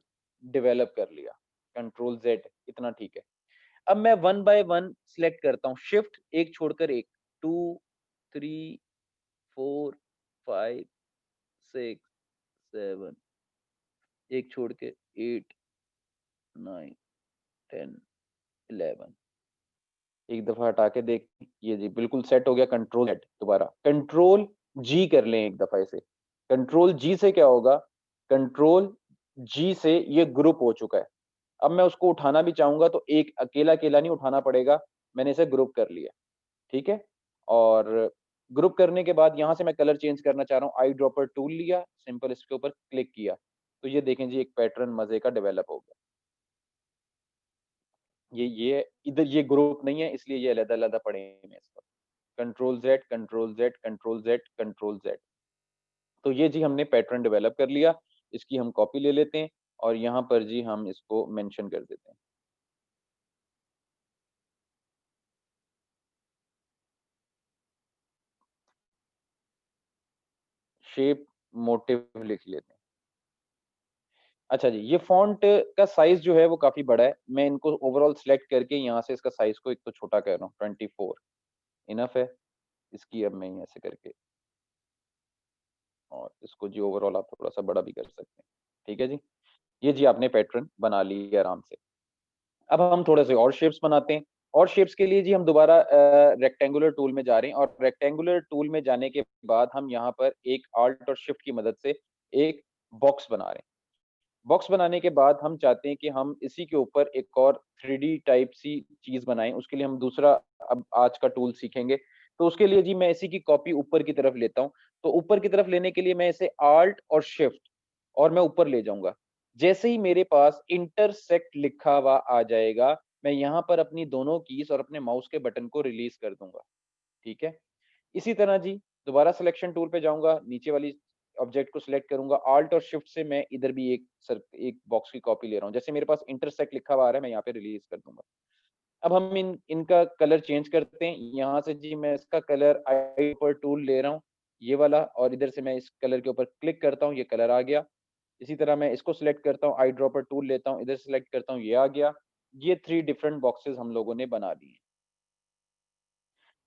डेवलप कर लिया। कंट्रोल ज़ेड इतना ठीक है। अब मैं वन बाय वन सिलेक्ट करता हूँ, शिफ्ट एक छोड़कर एक 2, 3, 4, 5, 6, 7 एक छोड़ के 8, 9, 10, 11 एक दफ़ा हटा के देख ये जी बिल्कुल सेट हो गया कंट्रोल ज़ेड दोबारा। कंट्रोल जी कर लें एक दफ़ा इसे। कंट्रोल जी से क्या होगा? कंट्रोल जी से ये ग्रुप हो चुका है। अब मैं उसको उठाना भी चाहूँगा तो एक अकेला-अकेला नहीं उठाना पड़ेगा, मैंने इसे ग्रुप कर लिया, ठीक है? और ग्रुप करने के बाद यहाँ से मैं कलर चेंज करना चाह रहा हूँ, आई ड्रॉपर टूल लिया, सिंपल इसके ऊपर क्लिक किया। तो ये देखें जी एक पैटर्न मज़े का डेवलप हो गया। ये इधर ये ग्रुप नहीं है इसलिए ये अलग-अलग पड़े हैं इस वक़्त। Control Z, control Z, control Z, control Z. तो ये जी हमने पैटर्न डेवलप कर लिया, इसकी हम कॉपी ले लेते हैं और यहाँ पर जी हम इसको मेंशन कर देते हैं। शेप मोटिव लिख लेते हैं। अच्छा जी, ये फ़ॉन्ट का साइज़ जो है वो काफ़ी बड़ा है। मैं इनको ओवरऑल सेलेक्ट करके यहाँ से इसका साइज़ को एक तो छोटा कर रहा हूँ 24 इनफ है। इसकी अब मैं ऐसे करके और इसको जी ओवरऑल आप थोड़ा-सा बड़ा भी कर सकते हैं। ठीक है जी? ये जी आपने पैटर्न बना ली है आराम से। अब हम थोड़े से और शेप्स बनाते हैं और शेप्स के लिए जी हम दोबारा रेक्टेंगुलर टूल में जा रहे हैं और रेक्टेंगुलर टूल में जाने के बाद हम यहाँ पर एक Alt और Shift की मदद से एक बॉक्स बना रहे हैं। बॉक्स बनाने के बाद हम चाहते हैं कि हम इसी के ऊपर एक और 3D टाइप सी चीज़ बनाएँ, उसके लिए हम दूसरा अब आज का टूल सीखेंगे। तो उसके लिए जी मैं इसी की कॉपी ऊपर की तरफ लेता हूँ। तो ऊपर की तरफ लेने के लिए मैं इसे Alt और Shift और मैं ऊपर ले जाऊँगा। जैसे ही मेरे पास इंटरसेक्ट लिखा हुआ आ जाएगा, मैं यहाँ पर अपनी दोनों कीज़ और अपने माउस के बटन को रिलीज़ कर दूँगा, ठीक है? इसी तरह जी, दोबारा सिलेक्शन टूल पे जाऊँगा, नीचे वाली ऑब्जेक्ट को सिलेक्ट करूँगा, ऑल्ट और शिफ्ट से मैं इधर भी एक बॉक्स की कॉपी ले रहा हूँ। जैसे मेरे पास इंटरसेक्ट लिखा हुआ आ रहा है, मैं यहाँ पे रिलीज़ कर दूँगा। अब हम इनका कलर चेंज करते हैं। यहाँ से जी मैं इसका कलर आई पर टूल ले रहा हूँ, ये वाला और इधर से मैं इस कलर के ऊपर क्लिक करता हूँ, ये कलर आ गया। इसी तरह मैं इसको सिलेक्ट करता हूँ, आई ड्रॉपर टूल लेता हूँ, इधर सेलेक्ट करता हूँ, ये आ गया। ये 3 डिफरेंट बॉक्सेस हम लोगों ने बना दिए।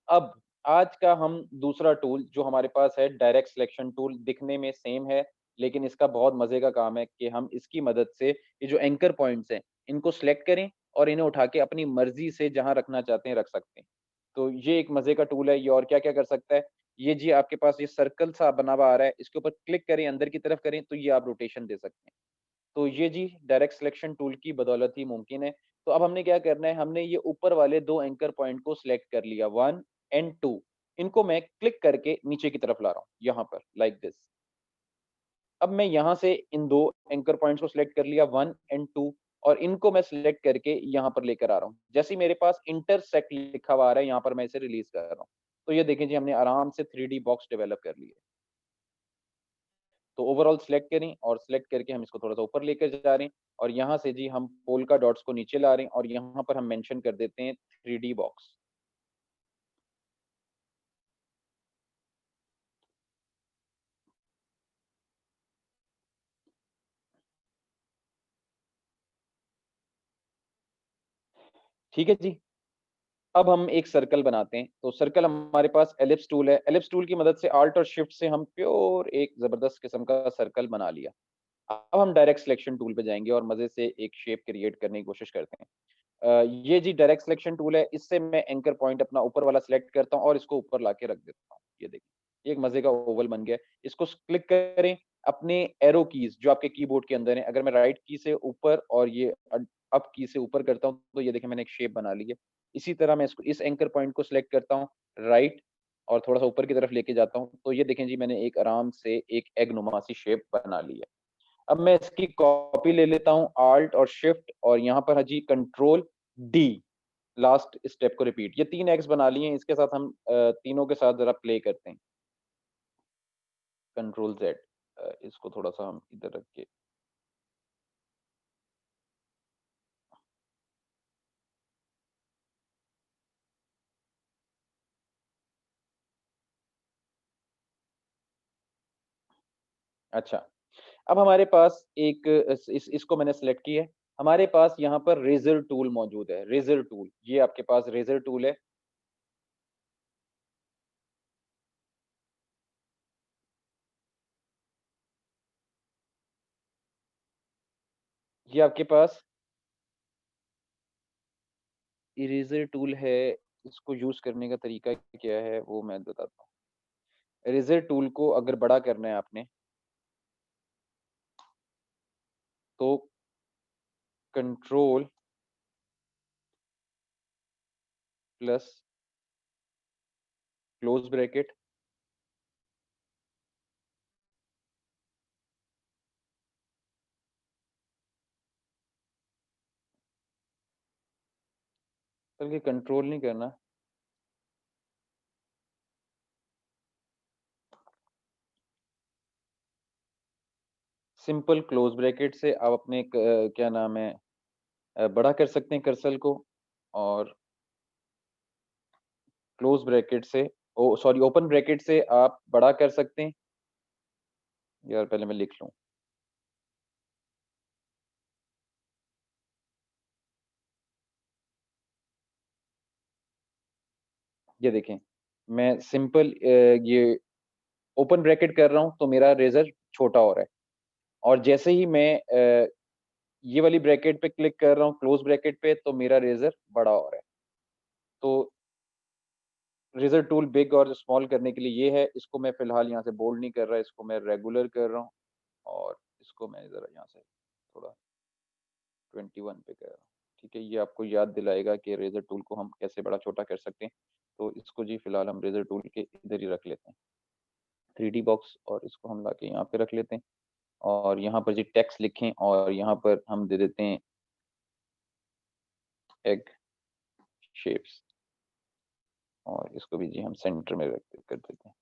अब आज का हम दूसरा टूल जो हमारे पास है डायरेक्ट सिलेक्शन टूल दिखने में सेम है, लेकिन इसका बहुत मज़े का काम है कि हम इसकी मदद से ये जो एंकर पॉइंट्स हैं, इनको सिलेक्ट करें और इन्हें उठा के अपनी मर्ज़ी से जहाँ रखना चाहते हैं रख सकते हैं। तो ये एक मज़े का टूल है, ये और क्या-क्या कर सकता है? ये जी आपके पास ये सर्कल सा बना हुआ आ रहा है, इसके ऊपर क्लिक करें, अंदर की तरफ करें तो ये आप रोटेशन दे सकते हैं। तो ये जी डायरेक्ट सिलेक्शन टूल की बदौलत ही मुमकिन है। तो अब हमने क्या करना है, हमने ये ऊपर वाले 2 एंकर पॉइंट को सिलेक्ट कर लिया 1 एंड 2 इनको मैं क्लिक करके नीचे की तरफ ला रहा हूँ, यहाँ पर लाइक दिस। अब मैं यहाँ से इन 2 एंकर पॉइंट्स को सिलेक्ट कर लिया 1 एंड 2 और इनको मैं सिलेक्ट करके यहाँ पर लेकर आ रहा हूँ। जैसे ही मेरे पास इंटरसेक्ट लिखा हुआ आ रहा है, यहाँ पर मैं इसे रिलीज़ कर रहा हूँ। तो ये देखें जी हमने आराम से 3D बॉक्स डेवलप कर लिया। तो ओवरऑल सिलेक्ट करें और सिलेक्ट करके हम इसको थोड़ा-सा ऊपर लेकर जा रहे हैं और यहाँ से जी हम पोल्का डॉट्स को नीचे ला रहे हैं और यहाँ पर हम मेंशन कर देते हैं 3D बॉक्स। ठीक है जी? अब हम एक सर्कल बनाते हैं। तो सर्कल हमारे पास एलिप्स टूल है। एलिप्स टूल की मदद से ऑल्ट और शिफ्ट से हम प्योर एक ज़बरदस्त किस्म का सर्कल बना लिया। अब हम डायरेक्ट सिलेक्शन टूल पे जाएँगे और मज़े से एक शेप क्रिएट करने की कोशिश करते हैं। ये जी डायरेक्ट सिलेक्शन टूल है, इससे मैं एंकर पॉइंट अपना ऊपर वाला सिलेक्ट करता हूँ और इसको ऊपर लाके रख देता हूँ। ये देखिए, ये एक मज़े का ओवल बन गया है। इसको क्लिक करें, अपने एरो कीज़ जो आपके कीबोर्ड के अंदर हैं, अगर मैं राइट की से ऊपर और ये अप की से ऊपर करता हूँ, तो ये देखिए मैंने एक शेप बना ली है। इसी तरह मैं इसको इस एंकर पॉइंट को सिलेक्ट करता हूँ, राइट और थोड़ा-सा ऊपर की तरफ लेके जाता हूँ, तो ये देखें जी मैंने एक आराम से एक एग नुमा सी शेप बना ली है। अब मैं इसकी कॉपी ले लेता हूँ, ऑल्ट और शिफ्ट और यहाँ पर है जी कंट्रोल डी, लास्ट स्टेप को रिपीट। ये 3 एग्स बना लिए हैं, इसके साथ हम तीनों के साथ ज़रा प्ले करते हैं। कंट्रोल ज़ेड इसको थोड़ा-सा हम इधर रख के अच्छा, अब हमारे पास एक इसको मैंने सेलेक्ट किया है। हमारे पास यहाँ पर रेज़र टूल मौजूद है, रेज़र टूल। ये आपके पास रेज़र टूल है। ये आपके पास इरेज़र टूल है, इसको यूज़ करने का तरीका क्या है, वो मैं बताता हूँ। इरेज़र टूल को अगर बड़ा करना है आपने, तो कंट्रोल प्लस क्लोज़ ब्रैकेट बल्कि कंट्रोल नहीं करना, सिंपल क्लोज़ ब्रैकेट से आप अपने क्या नाम है बड़ा कर सकते हैं कर्सर को और क्लोज़ ब्रैकेट से सॉरी ओपन ब्रैकेट से आप बड़ा कर सकते हैं। यार पहले मैं लिख लूँ। ये देखें, मैं सिंपल ये ओपन ब्रैकेट कर रहा हूँ, तो मेरा रेज़र छोटा हो रहा है और जैसे ही मैं ये वाली ब्रैकेट पे क्लिक कर रहा हूँ, क्लोज़ ब्रैकेट पे, तो मेरा रेज़र बड़ा हो रहा है। तो रेज़र टूल बिग और स्मॉल करने के लिए ये है, इसको मैं फ़िलहाल यहाँ से बोल्ड नहीं कर रहा, इसको मैं रेगुलर कर रहा हूँ और इसको मैं ज़रा यहाँ से थोड़ा 21 पे कर रहा हूँ। ठीक है, ये आपको याद दिलाएगा कि रेज़र टूल को हम कैसे बड़ा-छोटा कर सकते हैं। तो इसको जी फ़िलहाल हम रेज़र टूल के इधर ही रख लेते हैं। 3D बॉक्स और इसको हम लाके यहाँ पे रख लेते हैं और यहाँ पर जी टेक्स्ट लिखें और यहाँ पर हम दे देते हैं एग शेप्स और इसको भी जी हम सेंटर में रख कर देते हैं।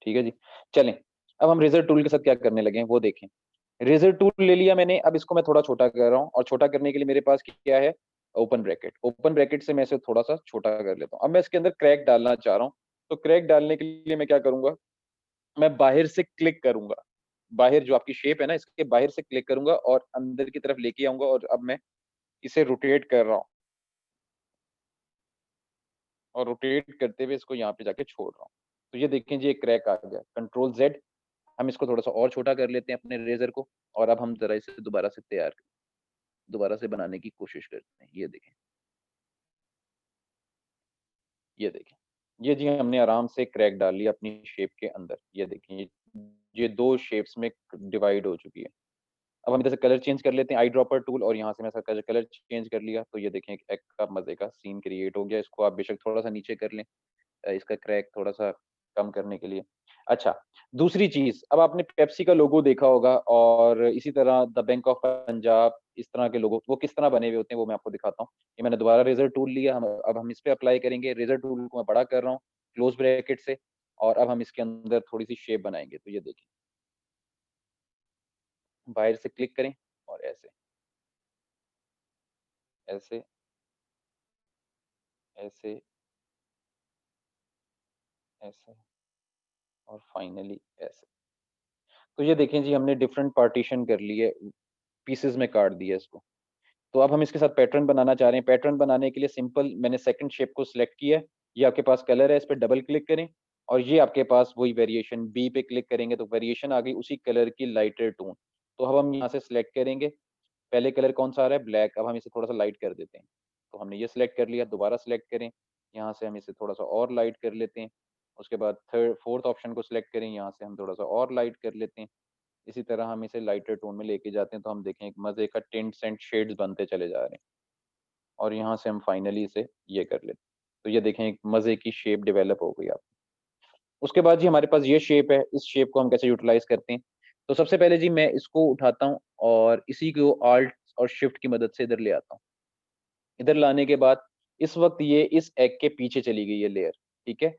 ठीक है जी। चलें, अब हम रेज़र टूल के साथ क्या करने लगे हैं वो देखें। रेज़र टूल ले लिया मैंने, अब इसको मैं थोड़ा छोटा कर रहा हूँ और छोटा करने के लिए मेरे पास क्या है? Open bracket. ओपन ब्रैकेट से मैं इसे थोड़ा-सा छोटा कर लेता हूँ। अब मैं इसके अंदर क्रैक डालना चाह रहा हूँ, तो क्रैक डालने के लिए मैं क्या करूँगा? मैं बाहिर से क्लिक करूँगा। बाहिर जो आपकी शेप है ना, इसके बाहिर से क्लिक करूँगा और अंदर की तरफ लेके आऊँगा और अब मैं इसे रोटेट कर रहा हूँ और रोटेट करते हुए इसको यहाँ पे जाके छोड़ रहा हूँ। तो ये देखें जी, एक क्रैक आ गया। कंट्रोल ज़ेड, हम इसको थोड़ा-सा और छोटा कर लेते हैं अपने रेज़र को और अब हम ज़रा इसे दोबारा से बनाने की कोशिश करते हैं। ये देखें, ये देखें। ये जी हमने आराम से क्रैक डाल लिया अपनी शेप के अंदर। ये देखें, ये 2 शेप्स में डिवाइड हो चुकी है। अब हम इधर से कलर चेंज कर लेते हैं, आई ड्रॉपर टूल और यहाँ से मैं इसका कलर चेंज कर लिया। तो ये देखें, एक का मज़े का सीन क्रिएट हो गया। इसको आप बेशक थोड़ा-सा नीचे कर लें। इसका क्रैक थोड़ा-सा कम करने के लिए। अच्छा, दूसरी चीज़, अब आपने पेप्सी का लोगो देखा होगा और इसी तरह द बैंक ऑफ पंजाब, इस तरह के लोगो, वो किस तरह बने हुए होते हैं वो मैं आपको दिखाता हूँ। ये मैंने दोबारा रेज़र टूल लिया, हम अब हम इस पे अप्लाई करेंगे। रेज़र टूल को मैं बड़ा कर रहा हूँ, क्लोज़ ब्रैकेट से और अब हम इसके अंदर थोड़ी-सी शेप बनाएँगे। तो ये देखिए, बाहर से क्लिक करें और ऐसे, ऐसे, ऐसे, ऐसे और फाइनली ऐसे। तो ये देखें जी, हमने डिफरेंट पार्टीशन कर लिए, पीसेज़ में काट दिया इसको। तो अब हम इसके साथ पैटर्न बनाना चाह रहे हैं। पैटर्न बनाने के लिए सिंपल मैंने सेकंड शेप को सिलेक्ट किया है। ये आपके पास कलर है, इस पे डबल क्लिक करें और ये आपके पास वही वेरिएशन बी पे क्लिक करेंगे तो वेरिएशन आ गई उसी कलर की लाइटर टोन। तो अब हम यहाँ से सिलेक्ट करेंगे। पहले कलर कौन-सा आ रहा है? ब्लैक। अब हम इसे थोड़ा-सा लाइट कर देते हैं। तो हमने ये सिलेक्ट कर लिया, दोबारा सिलेक्ट करें। यहाँ से हम इसे थोड़ा-सा और लाइट कर लेते हैं। उसके बाद थर्ड 4th ऑप्शन को सिलेक्ट करें, यहाँ से हम थोड़ा-सा और लाइट कर लेते हैं। इसी तरह हम इसे लाइटर टोन में लेके जाते हैं तो हम देखें एक मज़े का टिंट्स एंड शेड्स बनते चले जा रहे हैं। और यहाँ से हम फाइनली इसे ये कर लेते हैं। तो ये देखें, एक मज़े की शेप डेवलप हो गई अब। उसके बाद जी हमारे पास ये शेप है, इस शेप को हम कैसे यूटिलाइज़ करते हैं? तो सबसे पहले जी मैं इसको उठाता हूँ और इसी को ऑल्ट और शिफ्ट की मदद से इधर ले आता हूँ। इधर लाने के बाद इस वक़्त ये इस एग के पीछे चली गई है लेयर, ठीक है?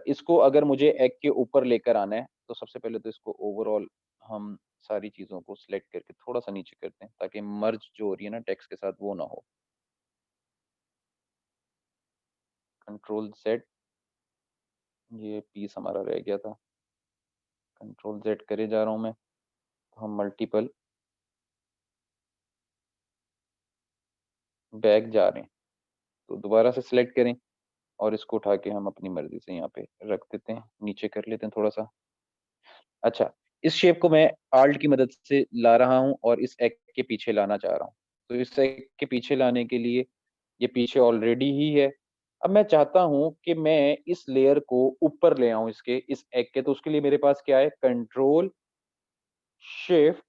इसको अगर मुझे एग के ऊपर लेकर आना है, तो सबसे पहले तो इसको ओवरऑल हम सारी चीज़ों को सिलेक्ट करके थोड़ा-सा नीचे करते हैं, ताकि मर्ज जो हो रही है ना टेक्स्ट के साथ वो ना हो। कंट्रोल ज़ेड, ये पीस हमारा रह गया था। कंट्रोल ज़ेड करे जा रहा हूँ मैं, तो हम मल्टीपल बैक जा रहे हैं। तो दोबारा से सिलेक्ट करें और इसको उठा के हम अपनी मर्ज़ी से यहाँ पे रख देते हैं, नीचे कर लेते हैं थोड़ा-सा। अच्छा, इस शेप को मैं आल्ट की मदद से ला रहा हूँ और इस एग के पीछे लाना चाह रहा हूँ। तो इस एग के पीछे लाने के लिए ये पीछे ऑलरेडी ही है। अब मैं चाहता हूँ कि मैं इस लेयर को ऊपर ले आऊँ इसके, इस एग के, तो उसके लिए मेरे पास क्या है? कंट्रोल, शिफ्ट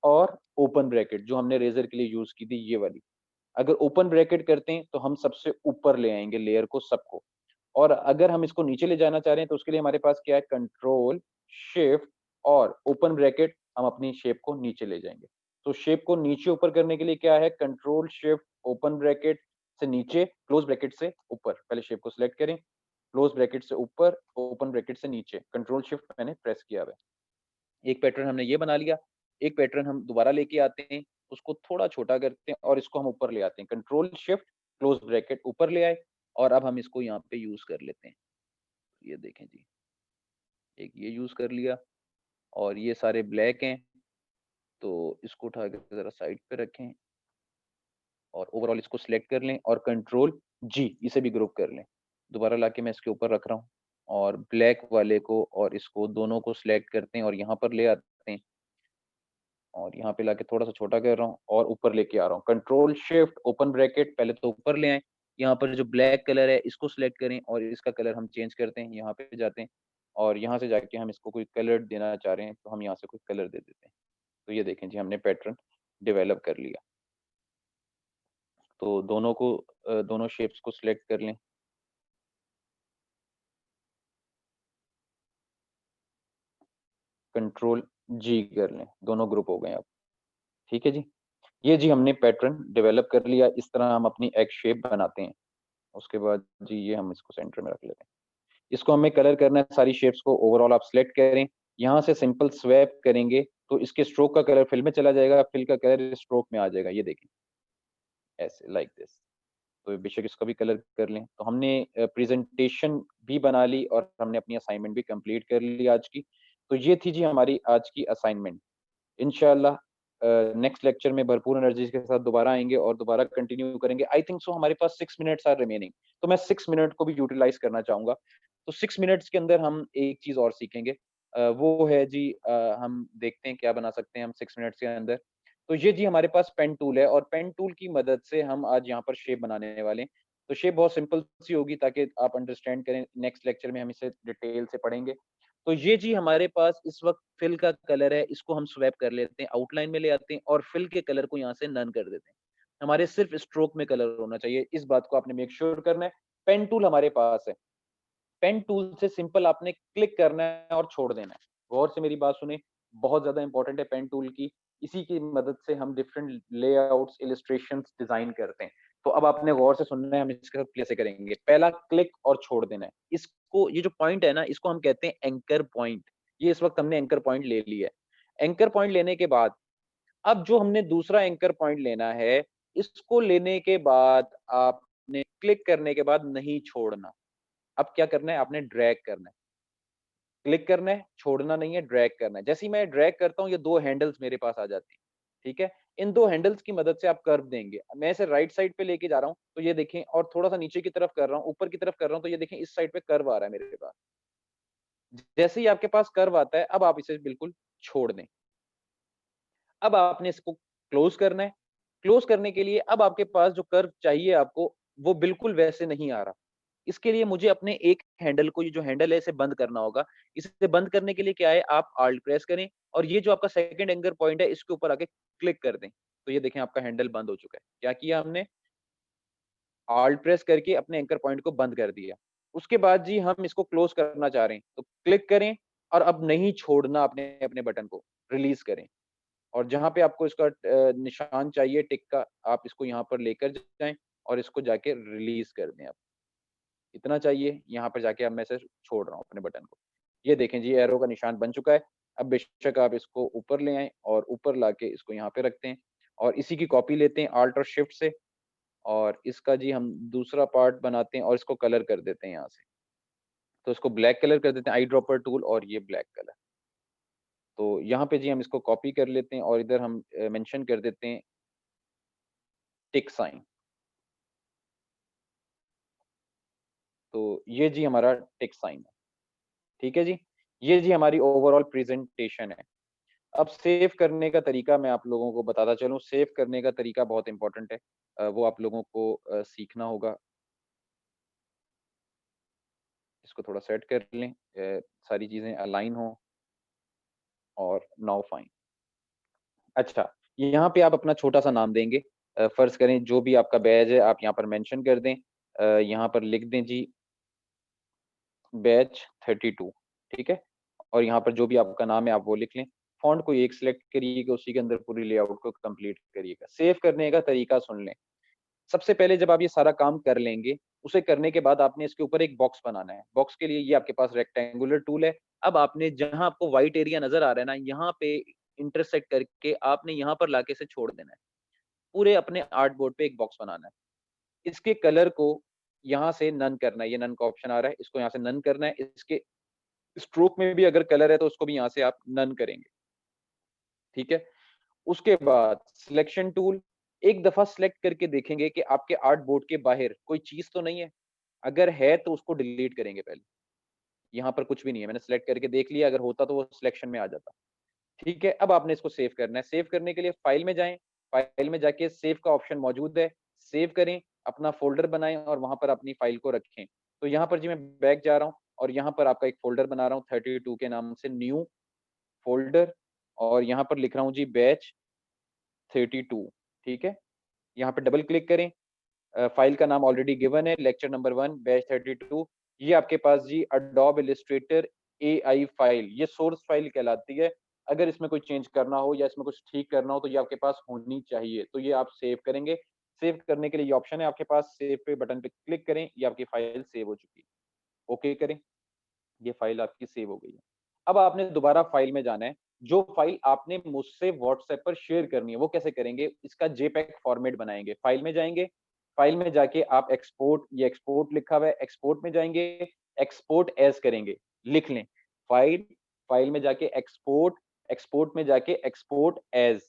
और ओपन ब्रैकेट, जो हमने रेज़र के लिए यूज़ की थी ये वाली। अगर ओपन ब्रैकेट करते हैं तो हम सबसे ऊपर ले आएँगे लेयर को, सबको। और अगर हम इसको नीचे ले जाना चाह रहे हैं तो उसके लिए हमारे पास क्या है? कंट्रोल, शिफ्ट और ओपन ब्रैकेट, हम अपनी शेप को नीचे ले जाएँगे। तो शेप को नीचे ऊपर करने के लिए क्या है? कंट्रोल, शिफ्ट, ओपन ब्रैकेट से नीचे, क्लोज़ ब्रैकेट से ऊपर। पहले शेप को सिलेक्ट करें, क्लोज़ ब्रैकेट से ऊपर, ओपन ब्रैकेट से नीचे। कंट्रोल शिफ्ट मैंने प्रेस किया हुआ है। एक पैटर्न हमने ये बना लिया, एक पैटर्न हम दोबारा लेके आते हैं, उसको थोड़ा छोटा करते हैं और इसको हम ऊपर ले आते हैं। कंट्रोल शिफ्ट, क्लोज़ ब्रैकेट ऊपर ले आए और अब हम इसको यहाँ पे यूज़ कर लेते हैं। ये देखें जी, एक ये यूज़ कर लिया और ये सारे ब्लैक हैं, तो इसको उठा के ज़रा साइड पे रखें और ओवरऑल इसको सिलेक्ट कर लें और कंट्रोल जी, इसे भी ग्रुप कर लें। दोबारा लाके मैं इसके ऊपर रख रहा हूँ और ब्लैक वाले को और इसको दोनों को सिलेक्ट करते हैं और यहाँ पर ले आते हैं और यहाँ पे लाके थोड़ा-सा छोटा कर रहा हूँ और ऊपर लेके आ रहा हूँ। कंट्रोल शिफ्ट ओपन ब्रैकेट, पहले तो ऊपर ले आए, यहाँ पर जो ब्लैक कलर है इसको सिलेक्ट करें और इसका कलर हम चेंज करते हैं, यहाँ पे जाते हैं और यहाँ से जाके हम इसको कोई कलर देना चाह रहे हैं तो हम यहाँ से कोई कलर दे देते हैं। तो ये देखें जी हमने पैटर्न डेवलप कर लिया। तो दोनों को दोनों शेप्स को सिलेक्ट कर लें। कंट्रोल जी कर लें, दोनों ग्रुप हो गए अब। ठीक है जी। ये जी हमने पैटर्न डेवलप कर लिया, इस तरह हम अपनी एग शेप बनाते हैं। उसके बाद जी ये हम इसको सेंटर में रख लेते हैं। इसको हमें कलर करना है, सारी शेप्स को ओवरऑल आप सिलेक्ट करें। यहाँ से सिंपल स्वैप करेंगे तो इसके स्ट्रोक का कलर फिल में चला जाएगा, फिल का कलर स्ट्रोक में आ जाएगा। ये देखें, ऐसे लाइक दिस। तो बेशक इसका भी कलर कर लें। तो हमने प्रेजेंटेशन भी बना ली और हमने अपनी असाइनमेंट भी कंप्लीट कर ली आज की। तो ये थी जी हमारी आज की असाइनमेंट। इंशाल्लाह नेक्स्ट लेक्चर में भरपूर एनर्जी के साथ दोबारा आएँगे और दोबारा कंटिन्यू करेंगे। आई थिंक सो हमारे पास 6 मिनट्स आर रिमेनिंग, तो मैं 6 मिनट को भी यूटिलाइज़ करना चाहूँगा। तो 6 मिनट्स के अंदर हम एक चीज़ और सीखेंगे। वो है जी हम देखते हैं क्या बना सकते हैं हम 6 मिनट्स के अंदर। तो ये जी हमारे पास पेन टूल है और पेन टूल की मदद से हम आज यहाँ पर शेप बनाने वाले हैं। तो शेप बहुत सिंपल सी होगी ताकि आप अंडरस्टैंड करें। नेक्स्ट लेक्चर में हम इसे डिटेल से पढ़ेंगे। तो ये जी हमारे पास इस वक़्त फिल का कलर है, इसको हम स्वैप कर लेते हैं, आउटलाइन में ले आते हैं और फिल के कलर को यहाँ से नन कर देते हैं। हमारे सिर्फ़ स्ट्रोक में कलर होना चाहिए, इस बात को आपने मेक श्योर करना है। पेन टूल हमारे पास है, पेन टूल से सिंपल आपने क्लिक करना है और छोड़ देना है। गौर से मेरी बात सुनें, बहुत ज़्यादा इम्पोर्टेंट है पेन टूल की, इसी की मदद से हम डिफरेंट लेआउट्स, इलस्ट्रेशंस डिज़ाइन करते हैं। तो अब आपने गौर से सुनना है, हम इसके साथ कैसे करेंगे। पहला क्लिक और छोड़ देना है। इसको ये जो पॉइंट है ना, इसको हम कहते हैं एंकर पॉइंट। ये इस वक़्त हमने एंकर पॉइंट ले लिया है। एंकर पॉइंट लेने के बाद अब जो हमने दूसरा एंकर पॉइंट लेना है, इसको लेने के बाद आपने क्लिक करने के बाद नहीं छोड़ना। अब क्या करना है, आपने ड्रैग करना है। क्लिक करना है, छोड़ना नहीं है, ड्रैग करना है। जैसे ही मैं ड्रैग करता हूँ, ये 2 हैंडल्स मेरे पास आ जाती हैं, ठीक है? इन 2 हैंडल्स की मदद से आप कर्व देंगे। मैं इसे राइट साइड पे लेके जा रहा हूँ, तो ये देखें और थोड़ा-सा नीचे की तरफ कर रहा हूँ, ऊपर की तरफ कर रहा हूँ, तो ये देखें इस साइड पे कर्व आ रहा है मेरे पास। जैसे ही आपके पास कर्व आता है, अब आप इसे बिल्कुल छोड़ दें। अब आपने इसको क्लोज़ करना है। क्लोज़ करने के लिए अब आपके पास जो कर्व चाहिए आपको, वो बिल्कुल वैसे नहीं आ रहा। इसके लिए मुझे अपने एक हैंडल को, ये जो हैंडल है, इसे बंद करना होगा। इसे बंद करने के लिए क्या है, आप ऑल्ट प्रेस करें और ये जो आपका सेकंड एंकर पॉइंट है, इसके ऊपर आके क्लिक कर दें। तो ये देखें आपका हैंडल बंद हो चुका है। क्या किया हमने? ऑल्ट प्रेस करके अपने एंकर पॉइंट को बंद कर दिया। उसके बाद जी हम इसको क्लोज़ करना चाह रहे हैं, तो क्लिक करें और अब नहीं छोड़ना अपने अपने बटन को, रिलीज़ करें। और जहाँ पे आपको इसका निशान चाहिए टिक का, आप इसको यहाँ पर लेकर जाएँ और इसको जाके रिलीज़ कर दें आप। इतना चाहिए, यहाँ पे जाके अब मैं इसे छोड़ रहा हूँ अपने बटन को। ये देखें जी एरो का निशान बन चुका है। अब बेशक आप इसको ऊपर ले आएँ और ऊपर लाके इसको यहाँ पे रखते हैं और इसी की कॉपी लेते हैं ऑल्ट और शिफ्ट से और इसका जी हम दूसरा पार्ट बनाते हैं और इसको कलर कर देते हैं यहाँ से। तो इसको ब्लैक कलर कर देते हैं, आई ड्रॉपर टूल और ये ब्लैक कलर। तो यहाँ पे जी हम इसको कॉपी कर लेते हैं और इधर हम मेंशन कर देते हैं टिक साइन। तो ये जी हमारा टिक साइन है। ठीक है जी? ये जी हमारी ओवरऑल प्रेज़ेंटेशन है। अब सेव करने का तरीका मैं आप लोगों को बताता चलूँ, सेव करने का तरीका बहुत इम्पोर्टेंट है। वो आप लोगों को सीखना होगा। इसको थोड़ा सेट कर लें, सारी चीज़ें अलाइन हों और नाउ फाइन। अच्छा, यहाँ पे आप अपना छोटा-सा नाम देंगे। फ़र्ज़ करें जो भी आपका बैच है आप यहाँ पर मेंशन कर दें। यहाँ पर लिख दें जी बैच 32, ठीक है? और यहाँ पर जो भी आपका नाम है आप वो लिख लें। फ़ॉन्ट कोई एक सिलेक्ट करिएगा, उसी के अंदर पूरी लेआउट को कंप्लीट करिएगा। सेव करने का तरीका सुन लें। सबसे पहले जब आप ये सारा काम कर लेंगे, उसे करने के बाद आपने इसके ऊपर एक बॉक्स बनाना है। बॉक्स के लिए ये आपके पास रेक्टेंगुलर टूल है। अब आपने जहाँ आपको व्हाइट एरिया नज़र आ रहा है ना, यहाँ पे इंटरसेक्ट करके आपने यहाँ पर लाके इसे छोड़ देना है। पूरे अपने आर्ट बोर्ड पे एक बॉक्स बनाना है। इसके कलर को यहाँ से नन करना है, ये नन का ऑप्शन आ रहा है, इसको यहाँ से नन करना है। इसके स्ट्रोक में भी अगर कलर है तो उसको भी यहाँ से आप नन करेंगे, ठीक है? उसके बाद सिलेक्शन टूल, एक दफ़ा सिलेक्ट करके देखेंगे कि आपके आर्ट बोर्ड के बाहर कोई चीज़ तो नहीं है? अगर है तो उसको डिलीट करेंगे पहले। यहाँ पर कुछ भी नहीं है, मैंने सिलेक्ट करके देख लिया, अगर होता तो वो सिलेक्शन में आ जाता। ठीक है, अब आपने इसको सेव करना है। सेव करने के लिए फाइल में जाएँ, फाइल में जाके सेव का ऑप्शन मौजूद है, सेव करें अपना फ़ोल्डर बनाएँ और वहाँ पर अपनी फ़ाइल को रखें। तो यहाँ पर जी मैं बैक जा रहा हूँ और यहाँ पर आपका एक फ़ोल्डर बना रहा हूँ 32 के नाम से, न्यू फ़ोल्डर, और यहाँ पर लिख रहा हूँ जी बैच 32, ठीक है? यहाँ पे डबल क्लिक करें। फ़ाइल का नाम ऑलरेडी गिवन है, लेक्चर नंबर 1 बैच 32। ये आपके पास जी एडोब इलस्ट्रेटर एआई फ़ाइल, ये सोर्स फ़ाइल कहलाती है। अगर इसमें कोई चेंज करना हो या इसमें कुछ ठीक करना हो तो ये आपके पास होनी चाहिए। तो ये आप सेव करेंगे। सेव करने के लिए ये ऑप्शन है आपके पास, सेव पे बटन पे क्लिक करें, ये आपकी फ़ाइल सेव हो चुकी है। ओके करें। ये फ़ाइल आपकी सेव हो गई है। अब आपने दोबारा फ़ाइल में जाना है, जो फ़ाइल आपने मुझसे व्हाट्सएप पर शेयर करनी है, वो कैसे करेंगे? इसका जेपीईजी फ़ॉर्मेट बनाएँगे। फ़ाइल में जाएँगे, फ़ाइल में जाके आप एक्सपोर्ट, ये एक्सपोर्ट लिखा हुआ है, एक्सपोर्ट में जाएँगे, एक्सपोर्ट एज़ करेंगे, लिख लें। फ़ाइल, फ़ाइल में जाके एक्सपोर्ट, एक्सपोर्ट में जाके एक्सपोर्ट एज़,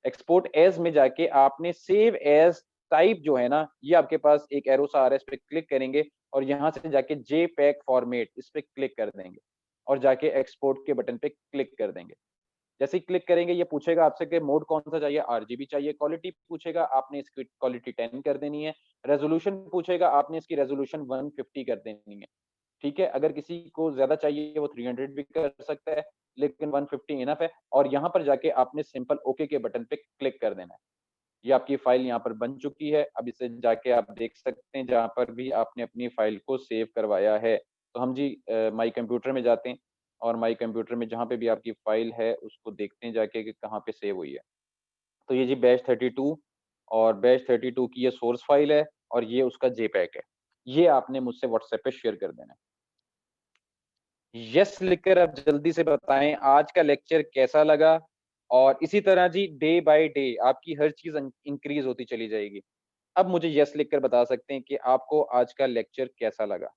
एक्सपोर्ट एज़ में जाके आपने सेव एज़ टाइप जो है ना, ये आपके पास एक एरो सा आ रहा है, इस पे क्लिक करेंगे और यहाँ से जाके जेपीईजी फॉर्मेट इस पे क्लिक कर देंगे और जाके एक्सपोर्ट के बटन पे क्लिक कर देंगे। जैसे ही क्लिक करेंगे ये पूछेगा आपसे कि मोड कौन-सा चाहिए, आरजीबी चाहिए, क्वालिटी पूछेगा, आपने इसकी क्वालिटी 10 कर देनी है, रेज़ोल्यूशन पूछेगा, आपने इसकी रेज़ोल्यूशन 150 कर देनी है, ठीक है? अगर किसी को ज़्यादा चाहिए वो 300 भी कर सकता है, लेकिन 150 इनफ है और यहाँ पर जाके आपने सिंपल ओके के बटन पे क्लिक कर देना है। ये आपकी फ़ाइल यहाँ पर बन चुकी है। अब इसे जाके आप देख सकते हैं जहाँ पर भी आपने अपनी फ़ाइल को सेव करवाया है। तो हम जी माई कंप्यूटर में जाते हैं और माई कंप्यूटर में जहाँ पे भी आपकी फ़ाइल है उसको देखते हैं जाके कि कहाँ पे सेव हुई है। तो ये जी बैच 32 और बैच 32 की ये सोर्स फ़ाइल है और ये उसका जेपीईजी है। ये आपने मुझसे व्हाट्सएप पे शेयर कर देना है। यस लिखकर अब जल्दी से बताएँ आज का लेक्चर कैसा लगा? और इसी तरह जी डे बाय डे आपकी हर चीज़ इंक्रीज़ होती चली जाएगी। अब मुझे यस लिखकर बता सकते हैं कि आपको आज का लेक्चर कैसा लगा?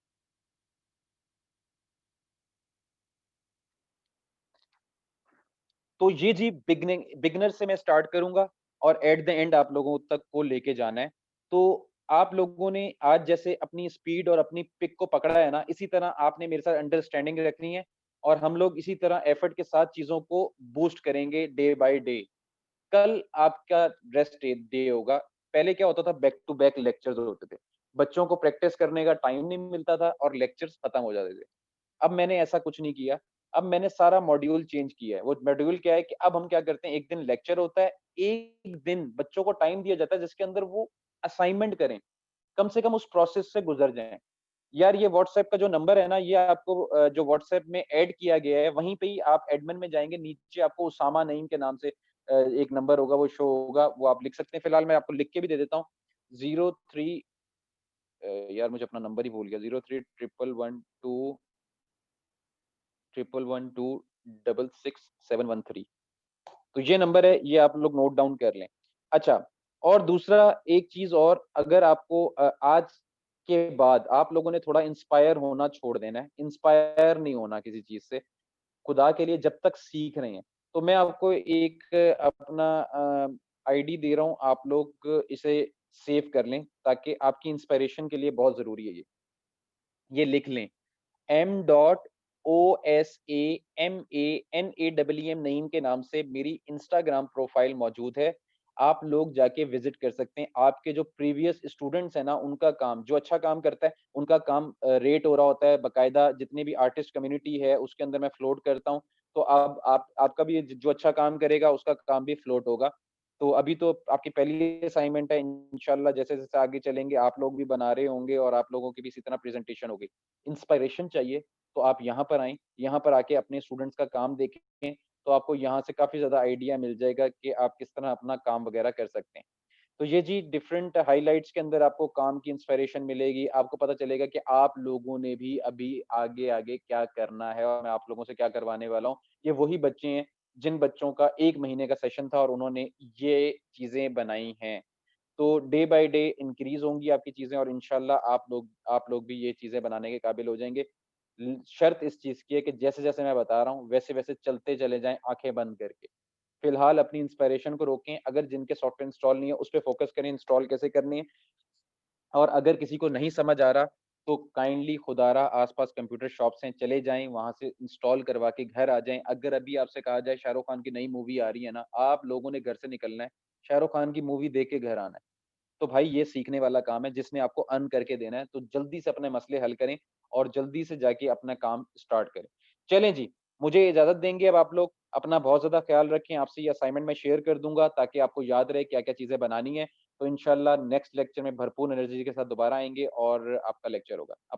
तो ये जी बिगिनर से मैं स्टार्ट करूँगा और एट द एंड आप लोगों तक को लेके जाना है। तो आप लोगों ने आज जैसे अपनी स्पीड और अपनी पिक को पकड़ा है ना, इसी तरह आपने मेरे साथ अंडरस्टैंडिंग रखनी है और हम लोग इसी तरह एफर्ट के साथ चीज़ों को बूस्ट करेंगे डे बाय डे। कल आपका रेस्ट डे डे होगा। पहले क्या होता था, बैक टू बैक लेक्चर्स होते थे। बच्चों को प्रैक्टिस करने का टाइम नहीं मिलता था और लेक्चर्स खत्म हो जाते थे। अब मैंने ऐसा कुछ नहीं किया। अब मैंने सारा मॉड्यूल चेंज किया है। वो मॉड्यूल क्या है कि अब हम क्या करते हैं, एक दिन लेक्चर होता है, एक दिन बच्चों को टाइम दिया जाता है जिसके अंदर वो असाइनमेंट करें। कम से कम उस प्रोसेस से गुज़र जाएँ। यार ये व्हाट्सएप का जो नंबर है ना, ये आपको जो व्हाट्सएप में ऐड किया गया है, वहीं पे ही आप एडमिन में जाएँगे, नीचे आपको उसामा नईम के नाम से एक नंबर होगा, वो शो होगा, वो आप लिख सकते हैं। फिलहाल मैं आपको लिख के भी दे देता हूँ। 03 यार मुझे अपना नंबर ही भूल गया, 03 ट्रिपल 12 ट्रिपल 12 डबल 6 713। तो ये नंबर है, ये आप लोग नोट डाउन कर लें। अच्छा, और दूसरा एक चीज़ और, अगर आपको आज के बाद आप लोगों ने थोड़ा इंस्पायर होना छोड़ देना है, इंस्पायर नहीं होना किसी चीज़ से, खुदा के लिए जब तक सीख रहे हैं। तो मैं आपको एक अपना आईडी दे रहा हूँ, आप लोग इसे सेव कर लें, ताकि आपकी इंस्पिरेशन के लिए बहुत ज़रूरी है ये। ये लिख लें, MOSAMANAEEM नईम के नाम से मेरी इंस्टाग्राम प्रोफाइल मौजूद है। आप लोग जाके विज़िट कर सकते हैं। आपके जो प्रीवियस स्टूडेंट्स हैं ना, उनका काम, जो अच्छा काम करता है, उनका काम रेट हो रहा होता है, बाकायदा जितनी भी आर्टिस्ट कम्युनिटी है, उसके अंदर मैं फ्लोट करता हूँ। तो अब आप आपका भी जो अच्छा काम करेगा, उसका काम भी फ्लोट होगा। तो अभी तो आपकी पहली असाइनमेंट है, इंशाल्लाह जैसे-जैसे आगे चलेंगे, आप लोग भी बना रहे होंगे और आप लोगों की भी इसी तरह प्रेज़ेंटेशन होगी। इंस्पिरेशन चाहिए, तो आप यहाँ पर आएँ, यहाँ पर आके अपने स्टूडेंट्स का काम देखें, तो आपको यहाँ से काफ़ी ज़्यादा आइडिया मिल जाएगा कि आप किस तरह अपना काम वगैरह कर सकते हैं। तो ये जी डिफरेंट हाइलाइट्स के अंदर आपको काम की इंस्पिरेशन मिलेगी, आपको पता चलेगा कि आप लोगों ने भी अभी आगे-आगे क्या करना है और मैं आप लोगों से क्या करवाने वाला हूँ। ये वही बच्चे हैं, जिन बच्चों का 1 महीने का सेशन था और उन्होंने ये चीज़ें बनाई हैं। तो डे बाय डे इंक्रीज़ होंगी आपकी चीज़ें और इंशाल्लाह आप लोग भी ये चीज़ें बनाने के काबिल हो जाएँगे। शर्त इस चीज़ की है कि जैसे-जैसे मैं बता रहा हूँ, वैसे-वैसे चलते चले जाएँ आँखें बंद करके। फिलहाल अपनी इंस्पिरेशन को रोकें, अगर जिनके सॉफ्टवेयर इंस्टॉल नहीं है, उस पे फ़ोकस करें, इंस्टॉल कैसे करनी है। और अगर किसी को नहीं समझ आ रहा, तो काइंडली खुदारा आस-पास कंप्यूटर शॉप्स हैं, चले जाएँ, वहाँ से इंस्टॉल करवा के घर आ जाएँ। अगर अभी आपसे कहा जाए शाहरुख खान की नई मूवी आ रही है ना, आप लोगों ने घर से निकलना है, शाहरुख खान की मूवी देख के घर आना है। तो भाई ये सीखने वाला काम है जिसने आपको अर्न करके देना है, तो जल्दी से अपने मसले हल करें और जल्दी से जाके अपना काम स्टार्ट करें। चलें जी, मुझे इजाज़त देंगे अब आप लोग, अपना बहुत ज़्यादा ख़्याल रखें, आपसे ये असाइनमेंट मैं शेयर कर दूँगा ताकि आपको याद रहे क्या-क्या चीज़ें बनानी है। तो इंशाअल्लाह नेक्स्ट लेक्चर में भरपूर एनर्जी के साथ दोबारा आएँगे और आपका लेक्चर होगा। अप